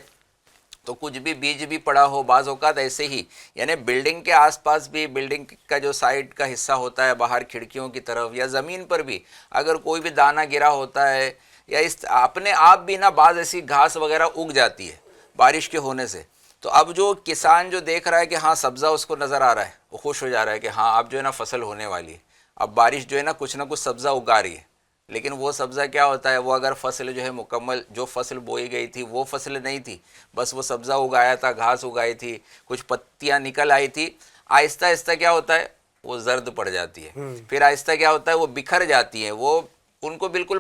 تو کچھ بھی بیج بھی پڑا ہو، بعض اوقات ایسے ہی، یعنی بلڈنگ کے آس پاس بھی، بلڈنگ کا جو سائڈ کا حصہ ہوتا ہے باہر کھڑکیوں کی طرف یا زمین پر بھی اگر کوئی بھی دانہ گرا ہوتا ہے یا اس اپنے آپ بھی نا بعض ایسی گھاس وغیرہ اگ جاتی ہے بارش کے ہونے سے. تو اب جو کسان جو دیکھ رہا ہے کہ ہاں سبزہ اس کو نظر آ رہا ہے، وہ خوش ہو جا رہا ہے کہ ہاں اب جو ہے نا فصل ہونے والی ہے، اب بارش جو ہے نا کچھ سبزہ اگا رہی ہے. لیکن وہ سبزہ کیا ہوتا ہے، وہ اگر فصل جو ہے مکمل جو فصل بوئی گئی تھی وہ فصل نہیں تھی، بس وہ سبزہ اگایا تھا، گھاس اگائی تھی، کچھ پتیاں نکل آئی تھی، آہستہ آہستہ کیا ہوتا ہے وہ زرد پڑ جاتی ہے. پھر آہستہ کیا ہوتا ہے وہ بکھر جاتی ہیں، وہ ان کو بالکل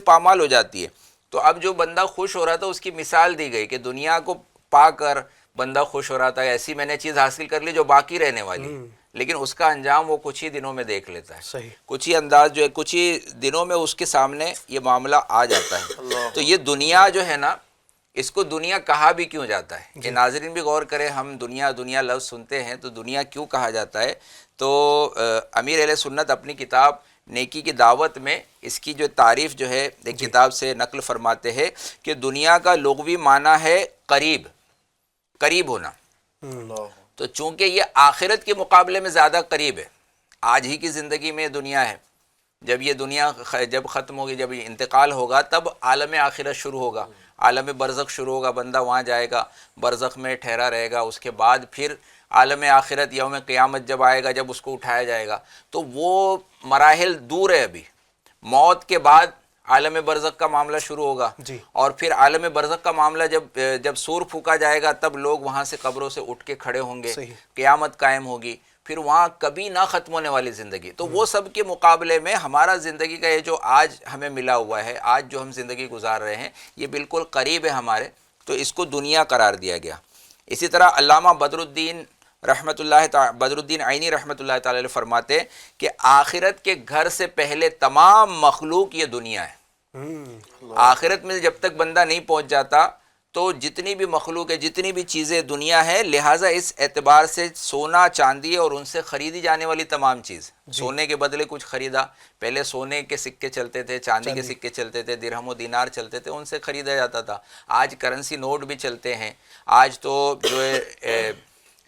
پامال ہو جاتی ہے. تو اب جو بندہ خوش ہو رہا تھا اس کی مثال دی گئی کہ دنیا کو پا کر بندہ خوش ہو رہا تھا، ایسی میں نے چیز حاصل کر لی جو باقی رہنے والی، لیکن اس کا انجام وہ کچھ ہی دنوں میں دیکھ لیتا ہے. صحیح. کچھ ہی انداز جو ہے کچھ ہی دنوں میں اس کے سامنے یہ معاملہ آ جاتا ہے. تو یہ دنیا جو ہے نا، اس کو دنیا کہا بھی کیوں جاتا ہے کہ ناظرین بھی غور کریں. ہم دنیا دنیا لفظ سنتے ہیں تو دنیا کیوں کہا جاتا ہے؟ تو امیر اہل سنت اپنی کتاب نیکی کی دعوت میں اس کی جو تعریف جو ہے ایک کتاب سے نقل فرماتے ہیں کہ دنیا کا لغوی معنی ہے قریب ہونا. تو چونکہ یہ آخرت کے مقابلے میں زیادہ قریب ہے، آج ہی کی زندگی میں دنیا ہے، جب یہ دنیا جب ختم ہوگی، جب یہ انتقال ہوگا تب عالم آخرت شروع ہوگا، عالم برزخ شروع ہوگا، بندہ وہاں جائے گا، برزخ میں ٹھہرا رہے گا، اس کے بعد پھر عالم آخرت یوم قیامت جب آئے گا، جب اس کو اٹھایا جائے گا. تو وہ مراحل دور ہے. ابھی موت کے بعد عالم برزخ کا معاملہ شروع ہوگا، اور پھر عالم برزخ کا معاملہ جب سور پھونکا جائے گا تب لوگ وہاں سے قبروں سے اٹھ کے کھڑے ہوں گے، قیامت قائم ہوگی، پھر وہاں کبھی نہ ختم ہونے والی زندگی. تو وہ سب کے مقابلے میں ہمارا زندگی کا یہ جو آج ہمیں ملا ہوا ہے، آج جو ہم زندگی گزار رہے ہیں، یہ بالکل قریب ہے ہمارے، تو اس کو دنیا قرار دیا گیا. اسی طرح علامہ بدر الدین عینی رحمۃ اللہ تعالی علیہ فرماتے کہ آخرت کے گھر سے پہلے تمام مخلوق یہ دنیا ہے. آخرت میں جب تک بندہ نہیں پہنچ جاتا تو جتنی بھی مخلوق ہے، جتنی بھی چیزیں دنیا ہے، لہٰذا اس اعتبار سے سونا چاندی اور ان سے خریدی جانے والی تمام چیز، سونے کے بدلے کچھ خریدا، پہلے سونے کے سکے چلتے تھے، چاندی کے سکے چلتے تھے، درہم و دینار چلتے تھے، ان سے خریدا جاتا تھا. آج کرنسی نوٹ بھی چلتے ہیں، آج تو جو ہے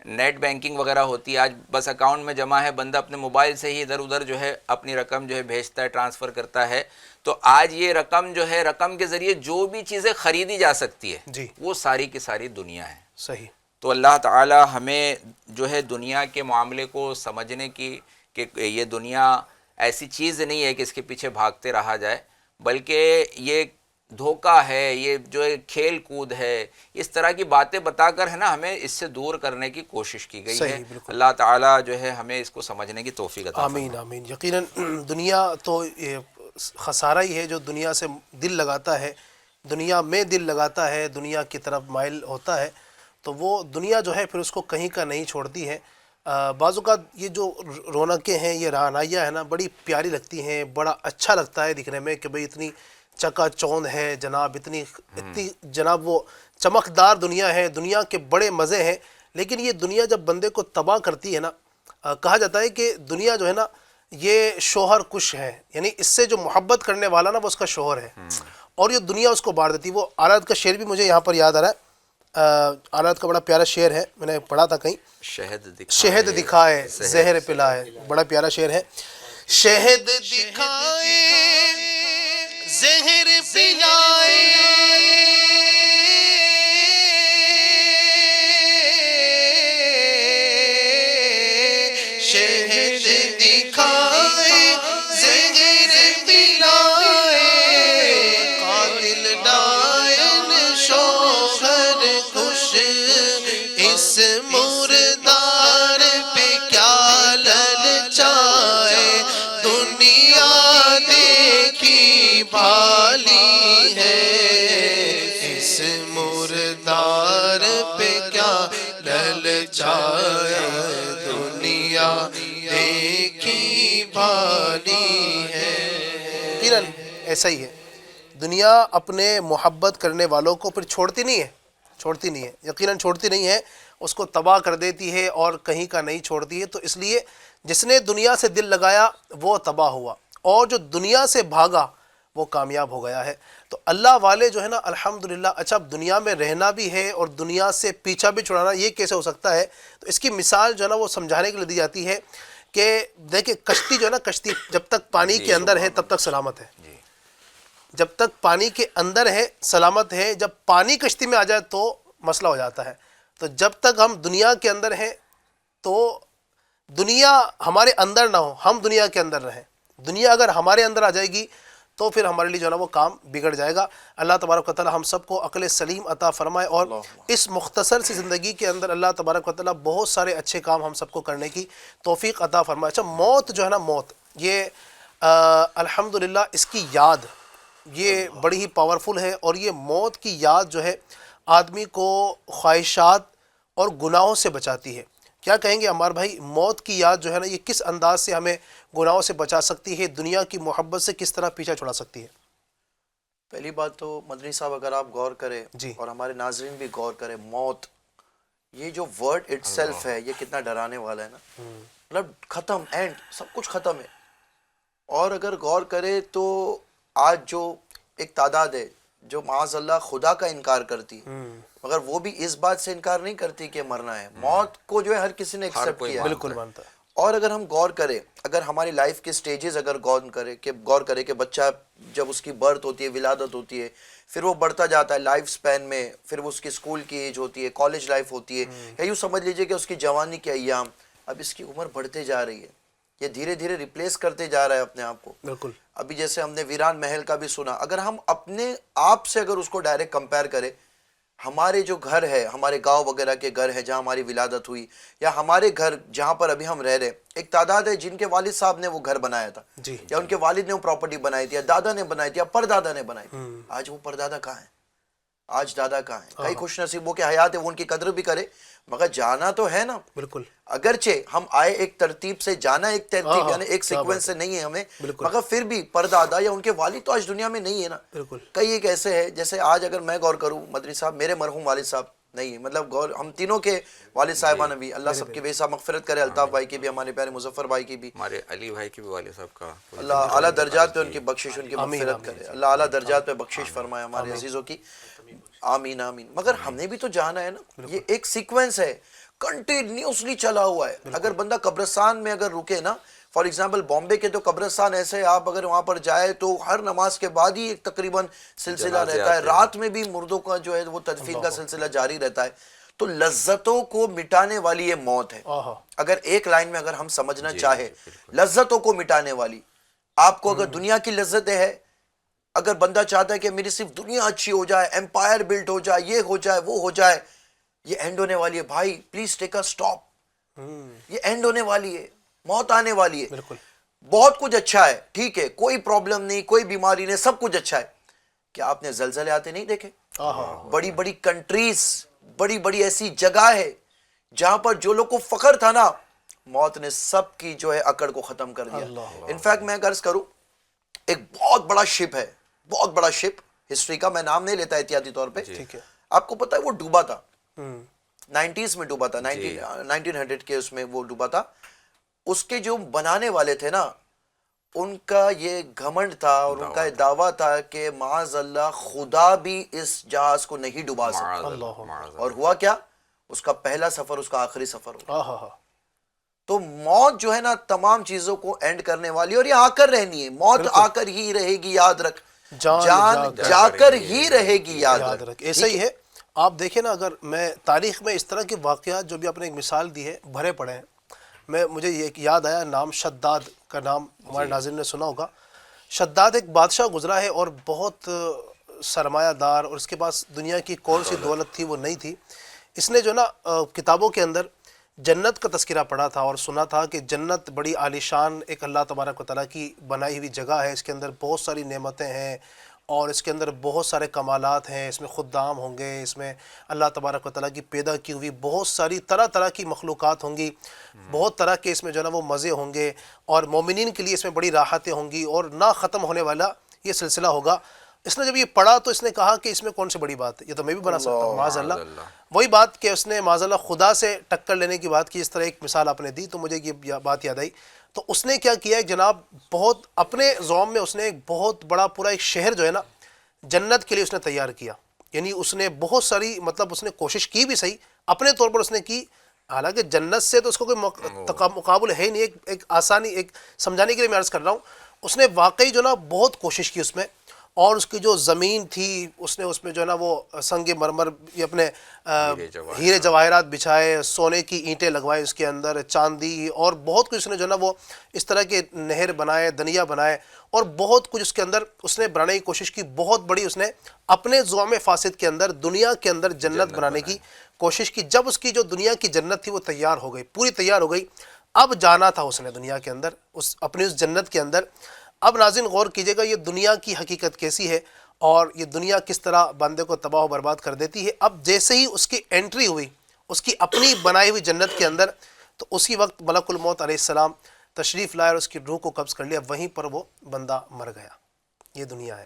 نیٹ بینکنگ وغیرہ ہوتی ہے، آج بس اکاؤنٹ میں جمع ہے، بندہ اپنے موبائل سے ہی ادھر ادھر جو ہے اپنی رقم جو ہے بھیجتا ہے، ٹرانسفر کرتا ہے. تو آج یہ رقم جو ہے، رقم کے ذریعے جو بھی چیزیں خریدی جا سکتی ہے وہ ساری کی ساری دنیا ہے. صحیح. تو اللہ تعالی ہمیں جو ہے دنیا کے معاملے کو سمجھنے کی کہ یہ دنیا ایسی چیز نہیں ہے کہ اس کے پیچھے بھاگتے رہا جائے، بلکہ یہ دھوکہ ہے، یہ جو ہے کھیل کود ہے، اس طرح کی باتیں بتا کر ہے نا ہمیں اس سے دور کرنے کی کوشش کی گئی ہے. اللہ تعالیٰ جو ہے ہمیں اس کو سمجھنے کی توفیق عطا فرمائے. آمین آمین. یقیناً دنیا تو خسارہ ہی ہے جو دنیا سے دل لگاتا ہے، دنیا میں دل لگاتا ہے، دنیا کی طرف مائل ہوتا ہے، تو وہ دنیا جو ہے پھر اس کو کہیں کا نہیں چھوڑتی ہے. بعض اوقات یہ جو رونقیں ہیں، یہ رعنائیاں ہیں نا، بڑی پیاری لگتی ہیں، بڑا اچھا لگتا ہے دکھنے میں کہ بھئی اتنی چکا چوند ہے جناب، اتنی جناب وہ چمکدار دنیا ہے، دنیا کے بڑے مزے ہیں. لیکن یہ دنیا جب بندے کو تباہ کرتی ہے نا، کہا جاتا ہے کہ دنیا جو ہے نا یہ شوہر کش ہے، یعنی اس سے جو محبت کرنے والا نا وہ اس کا شوہر ہے، اور یہ دنیا اس کو بار دیتی. وہ آلات کا شعر بھی مجھے یہاں پر یاد آ رہا ہے، آلات کا بڑا پیارا شعر ہے، میں نے پڑھا تھا کہیں، شہد دکھائے زہر پلائے، بڑا پیارا شعر ہے. شہد دکھائے زہر پلائے، شہد دکھائے زہر پلائے، قاتل ڈائن شوہر خوش بچائے دنیا دیکھی بھالی ہے. یقیناً ایسا ہی ہے. دنیا اپنے محبت کرنے والوں کو پھر چھوڑتی نہیں ہے یقیناً چھوڑتی نہیں ہے, اس کو تباہ کر دیتی ہے اور کہیں کا نہیں چھوڑتی ہے. تو اس لیے جس نے دنیا سے دل لگایا وہ تباہ ہوا, اور جو دنیا سے بھاگا وہ کامیاب ہو گیا ہے. تو اللہ والے جو ہے نا الحمدللہ, اچھا اب دنیا میں رہنا بھی ہے اور دنیا سے پیچھا بھی چھڑانا, یہ کیسے ہو سکتا ہے؟ تو اس کی مثال جو ہے نا وہ سمجھانے کے لیے دی جاتی ہے کہ دیکھیں کشتی جو ہے نا, کشتی جب تک پانی کے اندر ہے تب تک سلامت ہے, جب تک پانی کے اندر ہے سلامت ہے, جب پانی کشتی میں آ جائے تو مسئلہ ہو جاتا ہے. تو جب تک ہم دنیا کے اندر ہیں تو دنیا ہمارے اندر نہ ہو, ہم دنیا کے اندر رہیں. دنیا اگر ہمارے اندر آ جائے گی تو پھر ہمارے لیے جو ہے نا وہ کام بگڑ جائے گا. اللہ تبارک و تعالی ہم سب کو عقل سلیم عطا فرمائے, اور اس مختصر سی زندگی کے اندر اللہ تبارک و تعالی بہت سارے اچھے کام ہم سب کو کرنے کی توفیق عطا فرمائے. اچھا موت جو ہے نا, موت یہ الحمدللہ اس کی یاد یہ بڑی ہی پاورفل ہے, اور یہ موت کی یاد جو ہے آدمی کو خواہشات اور گناہوں سے بچاتی ہے. کیا کہیں گے عمار بھائی, موت کی یاد جو ہے نا یہ کس انداز سے ہمیں گناہوں سے بچا سکتی ہے, دنیا کی محبت سے کس طرح پیچھا چھڑا سکتی ہے؟ پہلی بات تو مدنی صاحب اگر آپ غور کریں جی. اور ہمارے ناظرین بھی غور کریں, موت یہ جو ورڈ اٹ سیلف ہے یہ کتنا ڈرانے والا ہے نا, مطلب ختم, اینڈ سب کچھ ختم ہے. اور اگر غور کرے تو آج جو ایک تعداد ہے جو معاذ اللہ خدا کا انکار کرتی ہے, مگر وہ بھی اس بات سے انکار نہیں کرتی کہ مرنا ہے. موت کو جو ہے ہر کسی نے ایکسیپٹ کیا ہے. بالکل مانتا ہے. اور اگر ہم غور کریں, اگر ہماری لائف کے سٹیجز اگر غور کرے کہ بچہ جب اس کی برتھ ہوتی ہے, ولادت ہوتی ہے, پھر وہ بڑھتا جاتا ہے لائف سپین میں, پھر وہ اس کی اسکول کی ایج ہوتی ہے, کالج لائف ہوتی ہے, یا یوں سمجھ لیجئے کہ اس کی جوانی کے ایام, اب اس کی عمر بڑھتے جا رہی ہے, یہ دھیرے دھیرے ریپلیس کرتے جا رہا ہے اپنے آپ کو. بالکل. ابھی جیسے ہم نے ویران محل کا بھی سنا, اگر ہم اپنے آپ سے اگر اس کو ڈائریکٹ کمپیئر کریں, ہمارے جو گھر ہے, ہمارے گاؤں وغیرہ کے گھر ہے جہاں ہماری ولادت ہوئی, یا ہمارے گھر جہاں پر ابھی ہم رہ رہے, ایک تعداد ہے جن کے والد صاحب نے وہ گھر بنایا تھا, جی. یا ان کے والد نے وہ پراپرٹی بنائی تھی, یا دادا نے بنائی تھی, یا پردادا نے بنائی تھی. آج وہ پردادا کہاں ہے, آج دادا کہاں ہے؟ کئی خوش نصیبوں کے حیات ہے, وہ ان کی قدر بھی کرے, مگر جانا تو ہے نا. بالکل. اگرچہ ہم آئے ایک ترتیب سے, جانا ایک ترتیب یعنی ایک سیکوینس سے نہیں ہے ہمیں, مگر پھر بھی پردادا یا ان کے والد تو آج دنیا میں نہیں ہے نا. بالکل. کئی ایک ایسے ہے, جیسے آج اگر میں غور کروں مدنی صاحب, میرے مرحوم والد صاحب نہیں ہے, مطلب غور ہم تینوں کے والد صاحبان بھی, اللہ سب کی بے حساب مغفرت کرے, الطاف بھائی کی بھی, ہمارے پیارے مظفر بھائی کی بھی, ہمارے علی بھائی کے بھی والد صاحب کا اللہ اعلیٰ درجات پہ ان کی بخشش, ان کی مغفرت کرے, اللہ اعلیٰ درجات پہ بخشش فرمائے ہمارے عزیزوں کی, آمین آمین. مگر ہم نے بھی تو جانا ہے نا, یہ ایک سیکوینس ہے, کنٹینیوسلی چلا ہوا ہے. اگر بندہ قبرستان میں اگر رکے نا, فار ایگزامپل بامبے کے تو قبرستان ایسے, آپ اگر وہاں پر جائے تو ہر نماز کے بعد ہی ایک تقریباً سلسلہ رہتا ہے, رات میں بھی مردوں کا جو ہے وہ تدفین کا سلسلہ جاری رہتا ہے. تو لذتوں کو مٹانے والی یہ موت ہے. اگر ایک لائن میں اگر ہم سمجھنا چاہے, لذتوں کو مٹانے والی, آپ کو اگر دنیا کی لذتیں ہے, اگر بندہ چاہتا ہے کہ میری صرف دنیا اچھی ہو جائے, امپائر بلڈ ہو جائے, یہ ہو جائے, وہ ہو جائے, یہ اینڈ ہونے والی ہے بھائی, پلیز ٹیک اے سٹاپ. یہ اینڈ ہونے والی ہے, موت آنے والی ہے. بالکل. بہت کچھ اچھا ہے, ٹھیک ہے, کوئی پرابلم نہیں, کوئی بیماری نہیں, سب کچھ اچھا ہے. کیا آپ نے زلزلے آتے نہیں دیکھے؟ بڑی بڑی کنٹریز, بڑی بڑی ایسی جگہ ہے جہاں پر جو لوگ کو فخر تھا نا, موت نے سب کی جو ہے اکڑ کو ختم کر دیا. انفیکٹ میں عرض کروں, ایک بہت بڑا شپ ہے, بہت بڑا شپ, ہسٹری کا میں نام نہیں لیتا احتیاطی طور پہ, آپ کو پتا ہے وہ ڈوبا تھا, 90s میں ڈوبا تھا, 1900 کے اس میں وہ ڈوبا تھا. اس کے جو بنانے والے تھے نا, ان کا یہ گھمنڈ تھا اور ان کا یہ دعویٰ تھا کہ معاذ اللہ خدا بھی اس جہاز کو نہیں ڈوبا سکتا. اور ہوا کیا, اس کا پہلا سفر اس کا آخری سفر ہوا. تو موت جو ہے نا تمام چیزوں کو اینڈ کرنے والی, اور یہ آ کر رہنی ہے, موت آ کر ہی رہے گی, یاد رکھ, جان جا کر ہی رہے گی, یاد رکھ. ایسا ہی ہے. آپ دیکھیں نا, اگر میں تاریخ میں اس طرح کے واقعات جو بھی آپ نے ایک مثال دی ہے بھرے پڑے ہیں. مجھے یہ یاد آیا, نام شداد کا نام ہمارے ناظرین نے سنا ہوگا. شداد ایک بادشاہ گزرا ہے اور بہت سرمایہ دار, اور اس کے پاس دنیا کی کون سی دولت تھی وہ نہیں تھی. اس نے جو نا کتابوں کے اندر جنت کا تذکرہ پڑھا تھا اور سنا تھا کہ جنت بڑی عالیشان ایک اللہ تبارک و تعالیٰ کی بنائی ہوئی جگہ ہے, اس کے اندر بہت ساری نعمتیں ہیں اور اس کے اندر بہت سارے کمالات ہیں، اس میں خدام ہوں گے، اس میں اللہ تبارک و تعالیٰ کی پیدا کی ہوئی بہت ساری طرح طرح کی مخلوقات ہوں گی، بہت طرح کے اس میں جو ہے نا وہ مزے ہوں گے، اور مومنین کے لیے اس میں بڑی راحتیں ہوں گی، اور نہ ختم ہونے والا یہ سلسلہ ہوگا۔ اس نے جب یہ پڑھا تو اس نے کہا کہ اس میں کون سی بڑی بات ہے، یہ تو میں بھی بنا سکتا ہوں، معاذ اللہ۔ وہی بات کہ اس نے معاذ اللہ خدا سے ٹکر لینے کی بات کی، اس طرح ایک مثال آپ نے دی تو مجھے یہ بات یاد آئی۔ تو اس نے کیا کیا ہے جناب، بہت اپنے زوم میں اس نے ایک بہت بڑا پورا ایک شہر جو ہے نا جنت کے لیے اس نے تیار کیا، یعنی اس نے بہت ساری مطلب اس نے کوشش کی بھی صحیح اپنے طور پر اس نے کی، حالانکہ جنت سے تو اس کو کوئی مقابل ہے ہی نہیں، ایک آسانی، ایک سمجھانے کے لیے میں عرض کر رہا ہوں، اس نے واقعی جو نا بہت کوشش کی اس میں، اور اس کی جو زمین تھی اس نے اس میں جو ہے نا وہ سنگ مرمر یہ اپنے ہیرے جواہرات بچھائے، سونے کی اینٹیں لگوائے اس کے اندر، چاندی اور بہت کچھ اس نے جو ہے نا وہ اس طرح کے نہر بنائے، دنیا بنائے، اور بہت کچھ اس کے اندر اس نے بنانے کی کوشش کی، بہت بڑی اس نے اپنے زوام فاسد کے اندر دنیا کے اندر جنت بنانے کی کوشش کی۔ جب اس کی جو دنیا کی جنت تھی وہ تیار ہو گئی، پوری تیار ہو گئی، اب جانا تھا اس نے دنیا کے اندر، اپنی اس جنت کے اندر۔ اب ناظرین غور کیجئے گا یہ دنیا کی حقیقت کیسی ہے، اور یہ دنیا کس طرح بندے کو تباہ و برباد کر دیتی ہے۔ اب جیسے ہی اس کی انٹری ہوئی اس کی اپنی بنائی ہوئی جنت کے اندر، تو اسی وقت ملک الموت علیہ السلام تشریف لائے اور اس کی روح کو قبض کر لیا، وہیں پر وہ بندہ مر گیا۔ یہ دنیا ہے،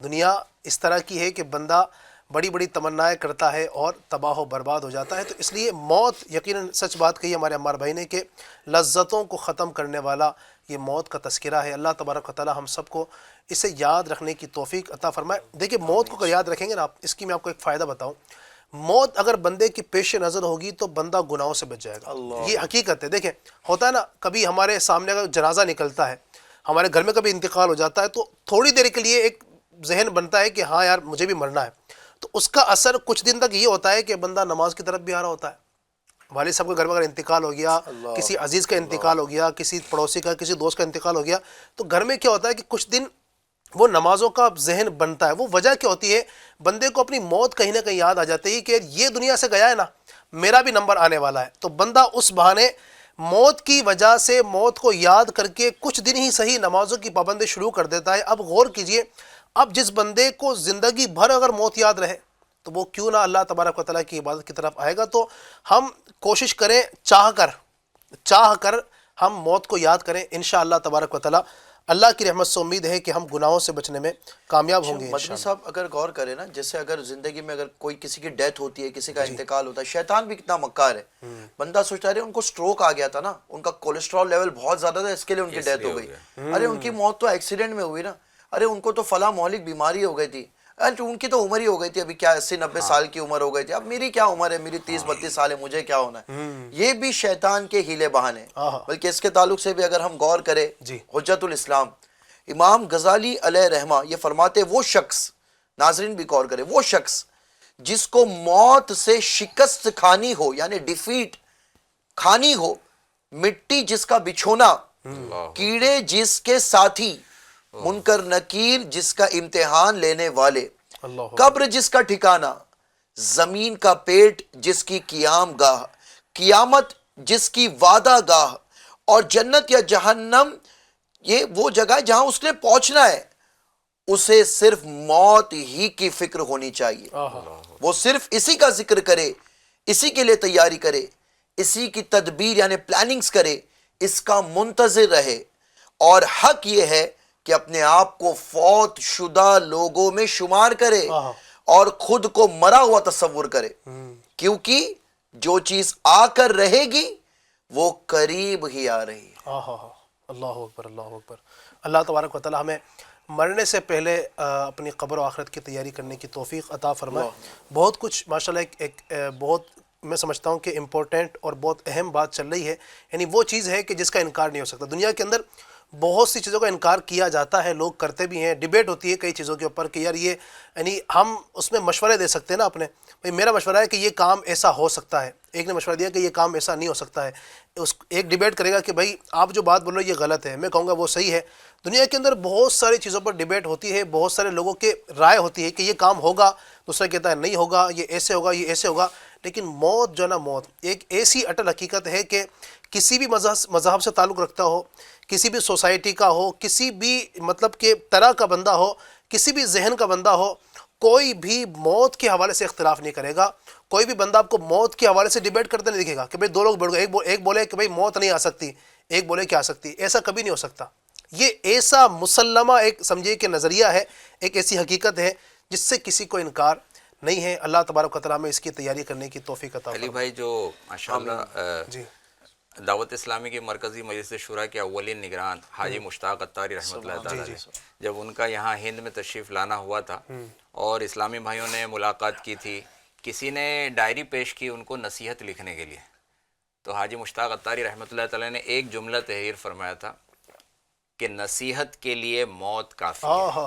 دنیا اس طرح کی ہے کہ بندہ بڑی بڑی تمنائیں کرتا ہے اور تباہ و برباد ہو جاتا ہے۔ تو اس لیے موت، یقیناً سچ بات کہی ہمارے عمار بھائی نے کہ لذتوں کو ختم کرنے والا یہ موت کا تذکرہ ہے۔ اللہ تبارک و تعالی ہم سب کو اسے یاد رکھنے کی توفیق عطا فرمائے۔ دیکھیں موت کو اگر یاد رکھیں گے نا آپ، اس کی میں آپ کو ایک فائدہ بتاؤں، موت اگر بندے کی پیش نظر ہوگی تو بندہ گناہوں سے بچ جائے گا، یہ حقیقت ہے۔ دیکھیں ہوتا ہے نا، کبھی ہمارے سامنے اگر جنازہ نکلتا ہے، ہمارے گھر میں کبھی انتقال ہو جاتا ہے، تو تھوڑی دیر کے لیے ایک ذہن بنتا ہے کہ ہاں یار مجھے بھی مرنا ہے، تو اس کا اثر کچھ دن تک یہ ہوتا ہے کہ بندہ نماز کی طرف بھی آ رہا ہوتا ہے۔ والد صاحب کے گھر میں اگر انتقال ہو گیا، کسی عزیز کا انتقال ہو گیا، کسی پڑوسی کا، کسی دوست کا انتقال ہو گیا، تو گھر میں کیا ہوتا ہے کہ کچھ دن وہ نمازوں کا ذہن بنتا ہے۔ وہ وجہ کیا ہوتی ہے، بندے کو اپنی موت کہیں نہ کہیں یاد آ جاتی ہے کہ یہ دنیا سے گیا ہے نا، میرا بھی نمبر آنے والا ہے، تو بندہ اس بہانے موت کی وجہ سے موت کو یاد کر کے کچھ دن ہی صحیح نمازوں کی پابندی شروع کر دیتا ہے۔ اب غور کیجئے، اب جس بندے کو زندگی بھر اگر موت یاد رہے تو وہ کیوں نہ اللہ تبارک و تعالیٰ کی عبادت کی طرف آئے گا۔ تو ہم کوشش کریں، چاہ کر ہم موت کو یاد کریں، انشاءاللہ تبارک و تعالیٰ اللہ کی رحمت سے امید ہے کہ ہم گناہوں سے بچنے میں کامیاب ہوں گے مدنی انشاءاللہ۔ صاحب اگر غور کریں نا، جیسے اگر زندگی میں اگر کوئی کسی کی ڈیتھ ہوتی ہے، کسی کا انتقال ہوتا ہے، شیطان بھی کتنا مکار ہے، بندہ سوچتا ہے ان کو سٹروک آ گیا تھا نا، ان کا کولیسٹرول لیول بہت زیادہ تھا، اس کے لیے ان کی ڈیتھ ہو گئی، ارے ان کی موت تو ایکسیڈنٹ میں ہوئی نا، ارے ان کو تو فلاں مہلک بیماری ہو گئی تھی، ان کی تو عمر ہی ہو گئی تھی، ابھی کیا 80-90 سال کی عمر ہو گئی تھی، اب میری کیا عمر ہے، میری 30-32 سال ہے، مجھے کیا ہونا ہے۔ یہ بھی شیطان کے ہیلے بہانے، بلکہ اس کے تعلق سے بھی اگر ہم غور کریں، حجت الاسلام امام غزالی علیہ رحمہ یہ فرماتے، وہ شخص، ناظرین بھی غور کریں، وہ شخص جس کو موت سے شکست کھانی ہو، یعنی ڈیفیٹ کھانی ہو، مٹی جس کا بچھونا، کیڑے جس کے ساتھی، منکر نکیر جس کا امتحان لینے والے، قبر جس کا ٹھکانہ، زمین کا پیٹ جس کی قیام گاہ، قیامت جس کی وعدہ گاہ، اور جنت یا جہنم یہ وہ جگہ ہے جہاں اس نے پہنچنا ہے، اسے صرف موت ہی کی فکر ہونی چاہیے، وہ صرف اسی کا ذکر کرے، اسی کے لیے تیاری کرے، اسی کی تدبیر یعنی پلاننگز کرے، اس کا منتظر رہے، اور حق یہ ہے کہ اپنے آپ کو فوت شدہ لوگوں میں شمار کرے اور خود کو مرا ہوا تصور کرے، کیونکہ جو چیز آ کر رہے گی وہ قریب ہی آ رہی ہے۔ اللہ اکبر، اللہ اکبر۔ اللہ تبارک و تعالی ہمیں مرنے سے پہلے اپنی قبر و آخرت کی تیاری کرنے کی توفیق عطا فرمائے۔ بہت کچھ ماشاءاللہ ایک بہت میں سمجھتا ہوں کہ امپورٹنٹ اور بہت اہم بات چل رہی ہے، یعنی وہ چیز ہے کہ جس کا انکار نہیں ہو سکتا۔ دنیا کے اندر بہت سی چیزوں کا انکار کیا جاتا ہے، لوگ کرتے بھی ہیں، ڈیبیٹ ہوتی ہے کئی چیزوں کے اوپر کہ یار یہ، یعنی ہم اس میں مشورے دے سکتے ہیں نا اپنے، بھئی میرا مشورہ ہے کہ یہ کام ایسا ہو سکتا ہے، ایک نے مشورہ دیا کہ یہ کام ایسا نہیں ہو سکتا ہے، ایک ڈیبیٹ کرے گا کہ بھئی آپ جو بات بول رہے ہو یہ غلط ہے، میں کہوں گا وہ صحیح ہے۔ دنیا کے اندر بہت ساری چیزوں پر ڈیبیٹ ہوتی ہے، بہت سارے لوگوں کے رائے ہوتی ہے کہ یہ کام ہوگا، دوسرا کہتا ہے نہیں ہوگا، یہ ایسے ہوگا، یہ ایسے ہوگا۔ لیکن موت جو ہے نا، موت ایک ایسی اٹل حقیقت ہے کہ کسی بھی مذہب سے تعلق رکھتا ہو، کسی بھی سوسائٹی کا ہو، کسی بھی مطلب کہ طرح کا بندہ ہو، کسی بھی ذہن کا بندہ ہو کوئی بھی موت کے حوالے سے اختلاف نہیں کرے گا. کوئی بھی بندہ آپ کو موت کے حوالے سے ڈیبیٹ کرتے نہیں دکھے گا کہ بھئی دو لوگ بیٹھ گئے, ایک بولے کہ بھئی موت نہیں آ سکتی, ایک بولے کہ آ سکتی. ایسا کبھی نہیں ہو سکتا. یہ ایسا مسلمہ ایک سمجھے کہ نظریہ ہے, ایک ایسی حقیقت ہے جس سے کسی کو انکار نہیں ہے. اللہ تبارک و تعالیٰ میں اس کی تیاری کرنے کی توفیق عطا علی فرمائے. بھائی جو ماشاءاللہ جی دعوت اسلامی کی مرکزی مجلس شورا کے اولین نگران حاجی مشتاق عطاری رحمۃ اللہ تعالیٰ علیہ، جب ان کا یہاں ہند میں تشریف لانا ہوا تھا اور اسلامی بھائیوں نے ملاقات کی تھی، کسی نے ڈائری پیش کی ان کو نصیحت لکھنے کے لیے، تو حاجی مشتاق عطاری رحمۃ اللہ تعالیٰ نے ایک جملہ تحریر فرمایا تھا کہ نصیحت کے لیے موت کافی ہے۔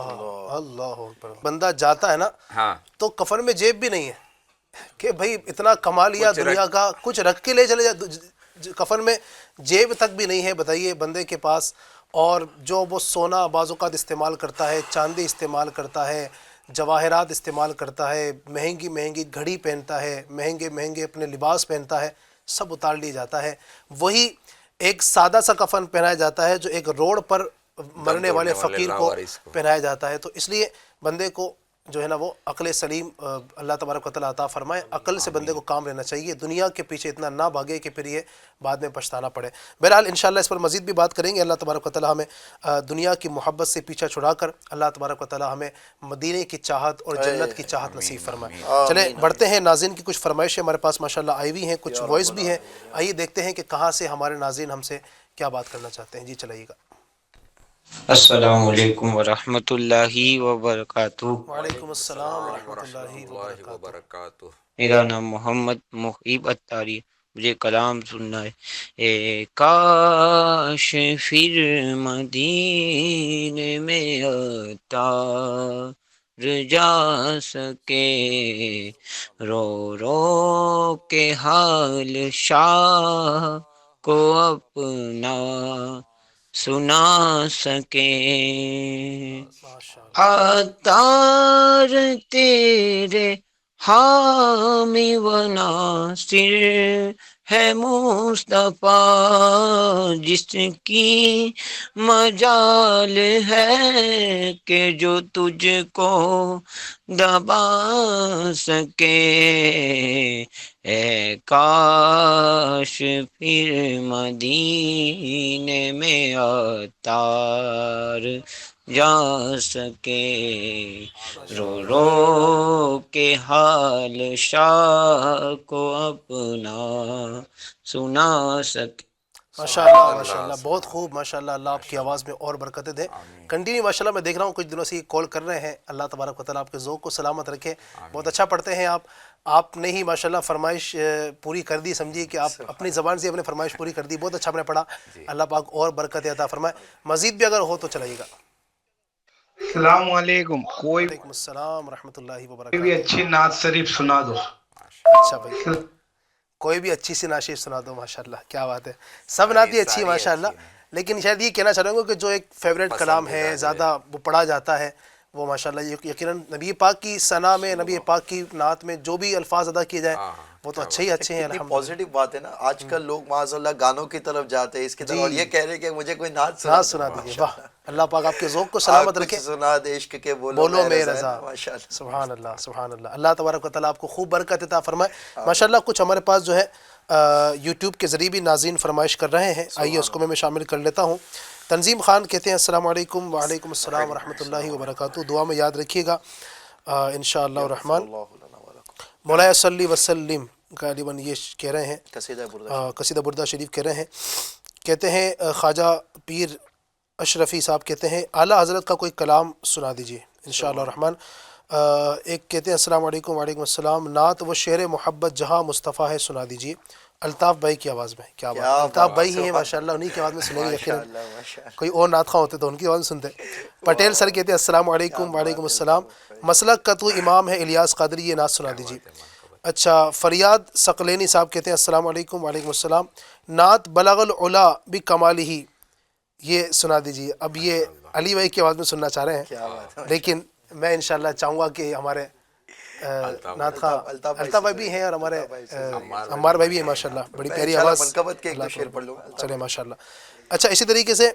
اللہ اکبر. بندہ جاتا ہے نا ہاں تو کفن میں جیب بھی نہیں ہے کہ بھائی اتنا کما لیا دنیا کا، کچھ رکھ کے لے چلے جا. کفن میں جیب تک بھی نہیں ہے بتائیے بندے کے پاس. اور جو وہ سونا بعض اوقات استعمال کرتا ہے، چاندی استعمال کرتا ہے، جواہرات استعمال کرتا ہے، مہنگی مہنگی گھڑی پہنتا ہے، مہنگے مہنگے اپنے لباس پہنتا ہے، سب اتار لیا جاتا ہے. وہی ایک سادہ سا کفن پہنایا جاتا ہے جو ایک روڈ پر مرنے والے فقیر کو پہنایا جاتا ہے. تو اس لیے بندے کو جو ہے نا وہ عقل سلیم اللہ تبارک و تعالیٰ عطا فرمائے. عقل سے بندے کو کام لینا چاہیے، دنیا کے پیچھے اتنا نہ بھاگے کہ پھر یہ بعد میں پچھتانا پڑے. بہرحال انشاءاللہ اس پر مزید بھی بات کریں گے. اللہ تبارک و تعالیٰ ہمیں دنیا کی محبت سے پیچھا چھڑا کر اللہ تبارک و تعالیٰ ہمیں مدینے کی چاہت اور جنت کی چاہت نصیب فرمائے. چلیں بڑھتے ہیں. ناظرین کی کچھ فرمائشیں ہمارے پاس ماشاءاللہ آئی ہوئی ہیں، کچھ وائس بھی ہیں. آئیے دیکھتے ہیں کہ کہاں سے ہمارے ناظرین ہم سے کیا بات کرنا چاہتے ہیں. جی چلائیے گا. السلام علیکم ورحمۃ اللہ وبرکاتہ. وعلیکم السلام ورحمۃ اللہ وبرکاتہ. وبرکاتہ. میرا نام محمد محیب عطاری، مجھے کلام سننا ہے. اے کاش پھر مدینے میں عطار جا سکے، رو رو کے حال شاہ کو اپنا سنا سکے. عطار تیرے حامی و ناصر ہے مصطفیٰ، جس کی مجال ہے کہ جو تجھ کو دبا سکے. اے کاش پھر مدینے میں عطار جا سکے، رو رو کے حال شاہ کو اپنا سنا سکے. ماشاءاللہ ماشاءاللہ بہت خوب. ماشاءاللہ اللہ آپ کی آواز میں اور برکتیں دے. کنٹینیو ماشاءاللہ میں دیکھ رہا ہوں کچھ دنوں سے کال کر رہے ہیں. اللہ تبارک و تعالیٰ آپ کے ذوق کو سلامت رکھے. بہت اچھا پڑھتے ہیں آپ نے ہی ماشاءاللہ فرمائش پوری کر دی. سمجھیے کہ آپ اپنی زبان سے اپنے فرمائش پوری کر دی. بہت اچھا آپ نے پڑھا. اللہ پاک اور برکت عطا فرمائے. مزید بھی اگر ہو تو چلائیے گا. السلام علیکم. کوئی وعلیکم السلام ورحمۃ اللہ بھی وبرکاتہ. اچھی نعت شریف سنا دو. اچھا بھائی کوئی بھی اچھی سی نعت سنا دو. ماشاءاللہ کیا بات ہے. سب نعتیں اچھی ہیں ماشاءاللہ، لیکن شاید یہ کہنا چاہ رہا ہوں کہ جو ایک فیوریٹ کلام ہے زیادہ وہ پڑھا جاتا ہے وہ ماشاءاللہ یقیناً نبی پاک کی ثنا میں، نبی پاک کی نعت میں جو بھی الفاظ ادا کیے جائیں وہ تو اچھے ہی اچھے ہیں. کتنی پازیٹیو بات ہے نا. آج کل لوگ معاذ اللہ گانوں کی طرف جاتے ہیں اس کی طرف، اور یہ کہہ رہے کہ مجھے کوئی نعت سنا دیجیے. واہ اللہ پاک آپ کے ذوق کو سلامت رکھے. سنا دے عشق کے بولو میں رضا. ماشاءاللہ سبحان اللہ سبحان اللہ. اللہ تبارک و تعالیٰ آپ کو خوب برکت عطا فرمائے. ماشاءاللہ کچھ ہمارے پاس جو ہے یوٹیوب کے ذریعے بھی ناظرین فرمائش کر رہے ہیں. آئیے اس کو میں شامل کر لیتا ہوں. تنظیم خان کہتے ہیں السلام علیکم. وعلیکم السلام ورحمۃ اللہ وبرکاتہ. دعا میں یاد رکھیے گا انشاءاللہ الرحمن. مولا صلی وسلم غالباً یہ کہہ رہے ہیں قصیدہ بردہ شریف کہہ رہے ہیں. کہتے ہیں خواجہ پیر اشرفی صاحب کہتے ہیں اعلیٰ حضرت کا کوئی کلام سنا دیجیے انشاءاللہ الرحمن. ایک کہتے ہیں السلام علیکم. وعلیکم السلام. نعت و شعر محبت جہاں مصطفیٰ ہے سنا دیجیے. الطاف بھائی کی آواز میں. کیا بات ہے. الطاف بھائی ہی ہیں ماشاءاللہ، انہی کی آواز میں سنیں گے. یقیناً کوئی اور نعت خواہ ہوتے تو ان کی آواز میں سنتے. پٹیل سر کہتے ہیں السلام علیکم. وعلیکم السلام. مسلک کا تو امام ہے الیاس قادری، یہ نعت سنا دیجیے. اچھا فریاد ثقلینی صاحب کہتے ہیں السلام علیکم. وعلیکم السلام. نعت بلغ العلا بکمالہ یہ سنا دیجیے. اب یہ علی بھائی کی آواز میں سننا چاہ رہے ہیں، لیکن میں انشاءاللہ چاہوں گا کہ ہمارے نعت خواہ الطاف بھائی بھی ہیں اور ہمارے عمار بھائی بھی ہیں ماشاءاللہ. بڑی پیاری آواز. چلے ماشاءاللہ. اچھا اسی طریقے سے